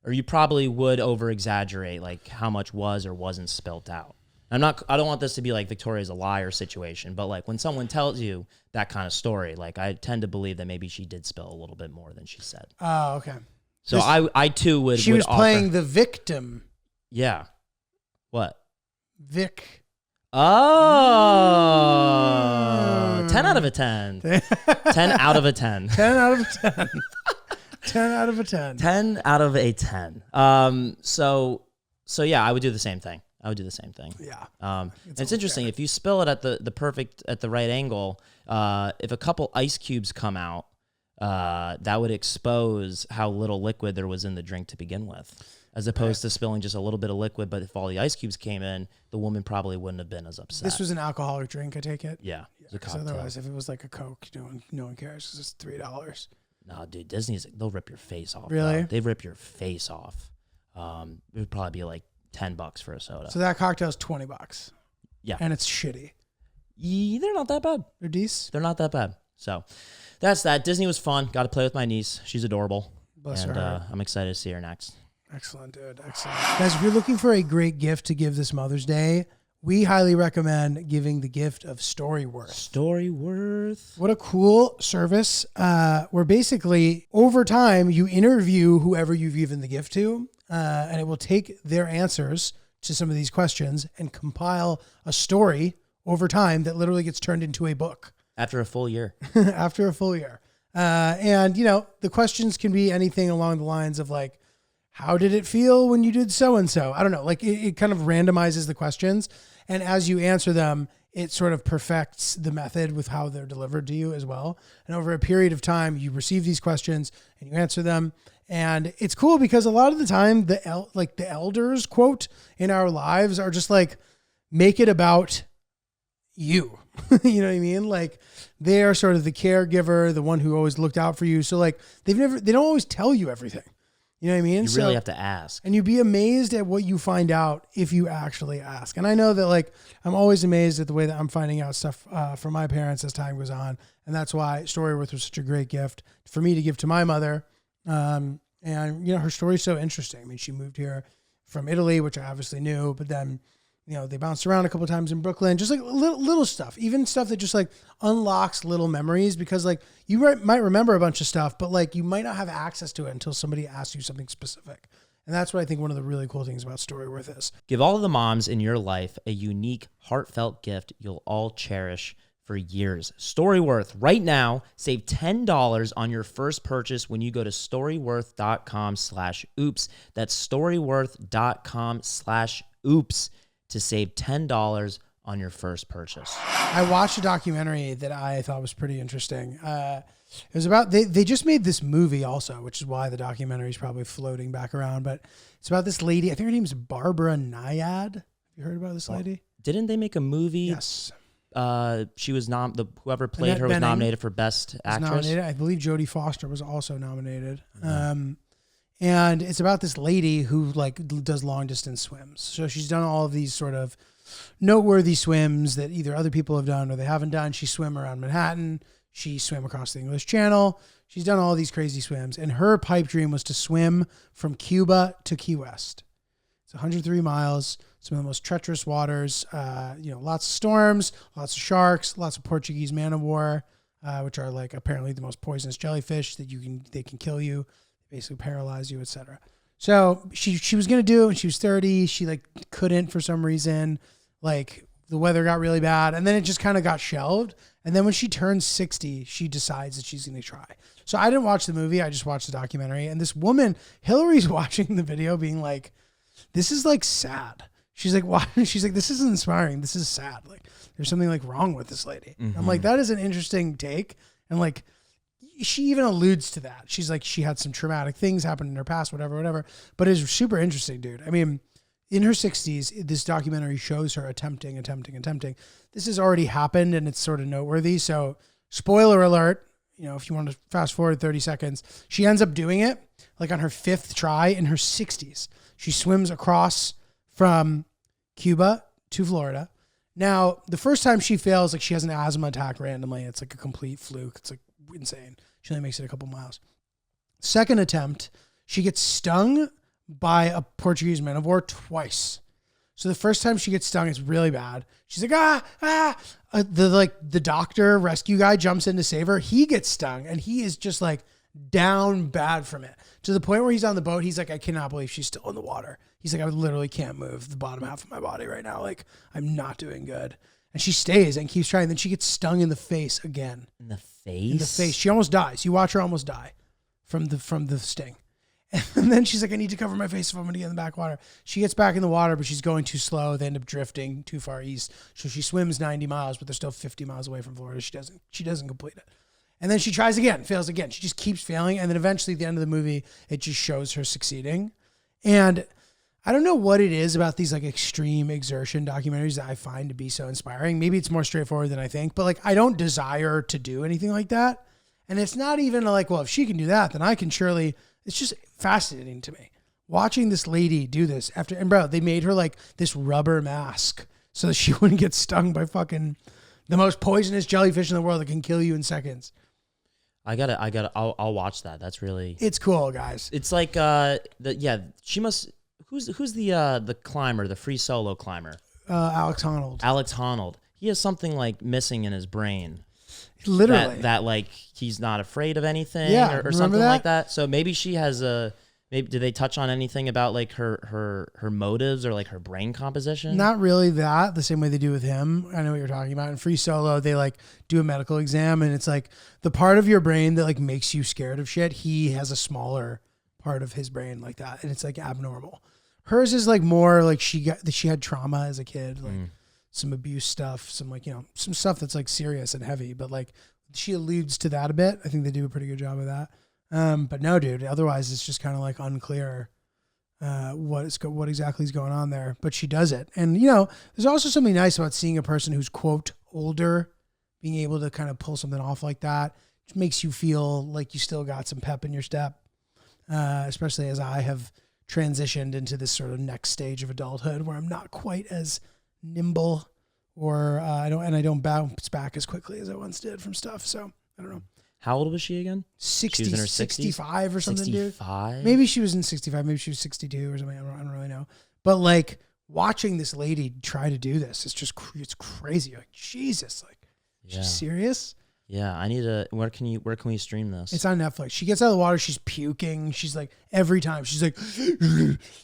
or you probably would over exaggerate like how much was or wasn't spilt out. I don't want this to be like Victoria's a liar situation, but like when someone tells you that kind of story, like I tend to believe that maybe she did spill a little bit more than she said. Oh, okay. So I too would. She would was offer, playing the victim. Yeah. What? Vic. Oh. 10 out of a 10. 10 out of a 10. 10 out of a 10. 10 out of a 10. 10 out of a 10. So yeah, I would do the same thing. Yeah. It's interesting. If you spill it at the right angle, if a couple ice cubes come out, that would expose how little liquid there was in the drink to begin with. as opposed to spilling just a little bit of liquid. But if all the ice cubes came in, the woman probably wouldn't have been as upset. This was an alcoholic drink, I take it? Yeah. Because otherwise, if it was like a Coke, no one cares because it's $3. No, dude, Disney's, they'll rip your face off. Really? Bro. They rip your face off. It would probably be like $10 for a soda. So that cocktail's $20. Yeah. And it's shitty. They're not that bad. They're decent? They're not that bad. So that's that. Disney was fun. Got to play with my niece. She's adorable. Bless and her. I'm excited to see her next. Excellent, dude. Excellent. Guys, if you're looking for a great gift to give this Mother's Day, we highly recommend giving the gift of Storyworth. Storyworth. What a cool service where basically over time you interview whoever you've given the gift to and it will take their answers to some of these questions and compile a story over time that literally gets turned into a book. After a full year. After a full year. And, you know, the questions can be anything along the lines of like, how did it feel when you did so-and-so? I don't know. Like it kind of randomizes the questions. And as you answer them, it sort of perfects the method with how they're delivered to you as well. And over a period of time, you receive these questions and you answer them. And it's cool because a lot of the time, the elders quote in our lives are just like, make it about you. You know what I mean? Like they are sort of the caregiver, the one who always looked out for you. So like they don't always tell you everything. You know what I mean? You really have to ask. And you'd be amazed at what you find out if you actually ask. And I know that like, I'm always amazed at the way that I'm finding out stuff from my parents as time goes on. And that's why Storyworth was such a great gift for me to give to my mother. And, you know, her story is so interesting. I mean, she moved here from Italy, which I obviously knew, but then, you know, they bounced around a couple of times in Brooklyn, just like little stuff, even stuff that just like unlocks little memories because like you might remember a bunch of stuff, but like you might not have access to it until somebody asks you something specific. And that's what I think one of the really cool things about Storyworth is. Give all of the moms in your life a unique, heartfelt gift you'll all cherish for years. Storyworth, right now, save $10 on your first purchase when you go to storyworth.com/oops. That's storyworth.com/oops to save $10 on your first purchase. I watched a documentary that I thought was pretty interesting. It was about, they just made this movie also, which is why the documentary is probably floating back around, but it's about this lady. I think her name is Barbara Nyad. Have you heard about this lady? Didn't they make a movie? Yes. She was whoever played Annette her was Bening nominated for Best Actress. Nominated. I believe Jodie Foster was also nominated. And it's about this lady who like does long distance swims. So she's done all of these sort of noteworthy swims that either other people have done or they haven't done. She swam around Manhattan. She swam across the English Channel. She's done all these crazy swims. And her pipe dream was to swim from Cuba to Key West. It's 103 miles. Some of the most treacherous waters. You know, lots of storms, lots of sharks, lots of Portuguese man-o'-war, which are like apparently the most poisonous jellyfish that they can kill you, basically paralyze you, etc. So she was gonna do it when she was 30. She like couldn't for some reason. Like the weather got really bad, and then it just kind of got shelved. And then when she turns 60, she decides that she's gonna try. So I didn't watch the movie. I just watched the documentary. And this woman, Hillary's watching the video, being like, "This is like sad." She's like, "Why?" She's like, "This isn't inspiring. This is sad. Like, there's something like wrong with this lady." Mm-hmm. I'm like, that is an interesting take. And like, she even alludes to that. She's like, she had some traumatic things happen in her past, whatever. But it's super interesting, dude. I mean, in her 60s, this documentary shows her attempting. This has already happened, and it's sort of noteworthy. So, spoiler alert, you know, if you want to fast forward 30 seconds, she ends up doing it like on her 5th try in her 60s. She swims across from Cuba to Florida. Now, the first time she fails, like she has an asthma attack randomly. It's like a complete fluke. It's like insane. She only makes it a couple miles. Second attempt, she gets stung by a Portuguese man-of-war twice. So the first time she gets stung, it's really bad. She's like, the doctor rescue guy jumps in to save her. He gets stung and he is just like down bad from it, to the point where he's on the boat. He's like, I cannot believe she's still in the water. He's like, I literally can't move the bottom half of my body right now. Like, I'm not doing good. And she stays and keeps trying. Then she gets stung in the face again. In the face? In the face. She almost dies. You watch her almost die from the sting. And then she's like, I need to cover my face if I'm going to get in the backwater. She gets back in the water, but she's going too slow. They end up drifting too far east. So she swims 90 miles, but they're still 50 miles away from Florida. She doesn't complete it. And then she tries again, fails again. She just keeps failing. And then eventually at the end of the movie, it just shows her succeeding. And I don't know what it is about these like extreme exertion documentaries that I find to be so inspiring. Maybe it's more straightforward than I think, but like I don't desire to do anything like that. And it's not even like, well, if she can do that, then I can surely. It's just fascinating to me watching this lady do this after. And bro, they made her like this rubber mask so that she wouldn't get stung by fucking the most poisonous jellyfish in the world that can kill you in seconds. I'll watch that. That's really. It's cool, guys. It's like she must. Who's the climber, the free solo climber? Alex Honnold. Alex Honnold. He has something like missing in his brain. Literally. That like he's not afraid of anything or something that? like that. So maybe she has maybe did they touch on anything about like her motives or like her brain composition? Not really that, the same way they do with him. I know what you're talking about. In Free Solo, they like do a medical exam and it's like the part of your brain that like makes you scared of shit, he has a smaller part of his brain like that. And it's like abnormal. Hers is like more like she had trauma as a kid, like some abuse stuff, some like, some stuff that's like serious and heavy, but like she alludes to that a bit. I think they do a pretty good job of that. But no, dude, otherwise it's just kind of like unclear what exactly is going on there, but she does it. And there's also something nice about seeing a person who's quote older being able to kind of pull something off like that. It makes you feel like you still got some pep in your step, especially as I have transitioned into this sort of next stage of adulthood where I'm not quite as nimble or I don't bounce back as quickly as I once did from stuff. So I don't know. How old was she again? 60, she was in her 65 or something, 65? dude. Maybe she was in 65. Maybe she was 62 or something. I don't really know. But like watching this lady try to do this, it's crazy. Like, Jesus, like, she's serious. Yeah, I need to. Where can we stream this? It's on Netflix. She gets out of the water. She's puking. She's like every time. She's like,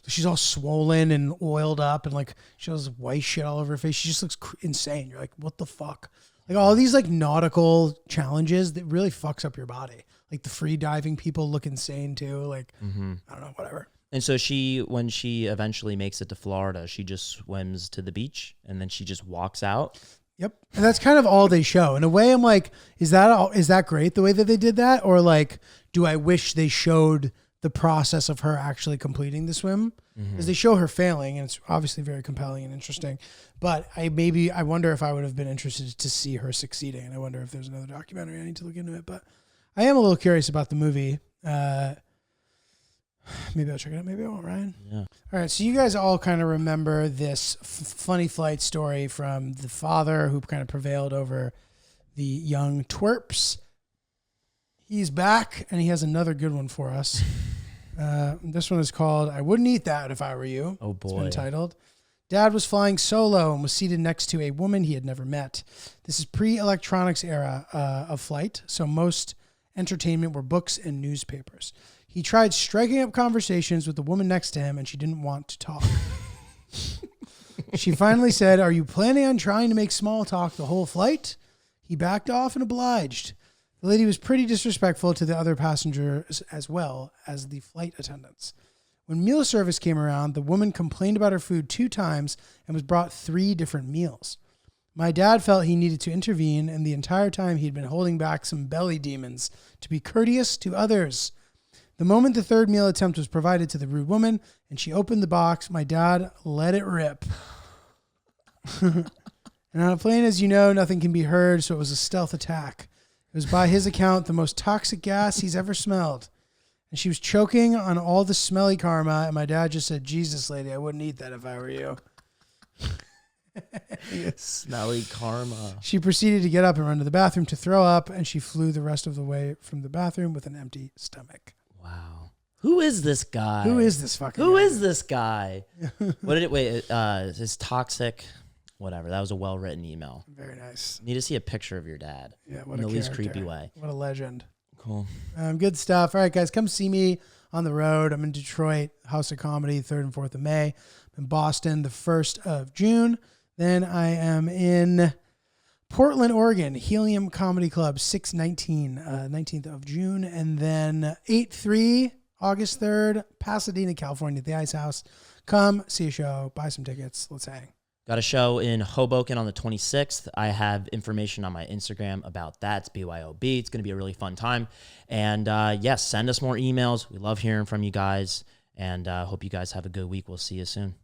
she's all swollen and oiled up, and like she has white shit all over her face. She just looks insane. You're like, what the fuck? Like all these like nautical challenges that really fucks up your body. Like the free diving people look insane too. Like I don't know, whatever. And so when she eventually makes it to Florida, she just swims to the beach and then she just walks out. Yep. And that's kind of all they show. In a way, I'm like, is that great the way that they did that? Or like, do I wish they showed the process of her actually completing the swim? Because they show her failing and it's obviously very compelling and interesting. But I wonder if I would have been interested to see her succeeding. And I wonder if there's another documentary. I need to look into it. But I am a little curious about the movie. Maybe I'll check it out. Maybe I won't, Ryan. Yeah. All right. So you guys all kind of remember this funny flight story from the father who kind of prevailed over the young twerps. He's back and he has another good one for us. This one is called "I Wouldn't Eat That If I Were You." Oh boy. It's been titled. Dad was flying solo and was seated next to a woman he had never met. This is pre-electronics era of flight, so most entertainment were books and newspapers. He tried striking up conversations with the woman next to him, and she didn't want to talk. She finally said, "Are you planning on trying to make small talk the whole flight?" He backed off and obliged. The lady was pretty disrespectful to the other passengers as well as the flight attendants. When meal service came around, the woman complained about her food 2 times and was brought 3 different meals. My dad felt he needed to intervene, and the entire time he'd been holding back some belly demons to be courteous to others. The moment the 3rd meal attempt was provided to the rude woman and she opened the box, my dad let it rip. And on a plane, as you know, nothing can be heard, so it was a stealth attack. It was, by his account, the most toxic gas he's ever smelled. And she was choking on all the smelly karma, and my dad just said, "Jesus, lady, I wouldn't eat that if I were you." Smelly karma. She proceeded to get up and run to the bathroom to throw up, and she flew the rest of the way from the bathroom with an empty stomach. Wow. Who is this guy? Who is this fucking Who guy? is this guy? What did it, wait, is toxic, whatever. That was a well-written email. Very nice. Need to see a picture of your dad. Yeah, what in a the least character. creepy way. What a legend. Cool. Good stuff. All right, guys, come see me on the road. I'm in Detroit, House of Comedy, 3rd and 4th of May. I'm in Boston, the 1st of June. Then I am in Portland, Oregon, Helium Comedy Club, 19th of June. And then 8/3, August 3rd, Pasadena, California, at the Ice House. Come see a show, buy some tickets. Let's hang. Got a show in Hoboken on the 26th. I have information on my Instagram about that. It's BYOB. It's going to be a really fun time. And yes, send us more emails. We love hearing from you guys. And hope you guys have a good week. We'll see you soon.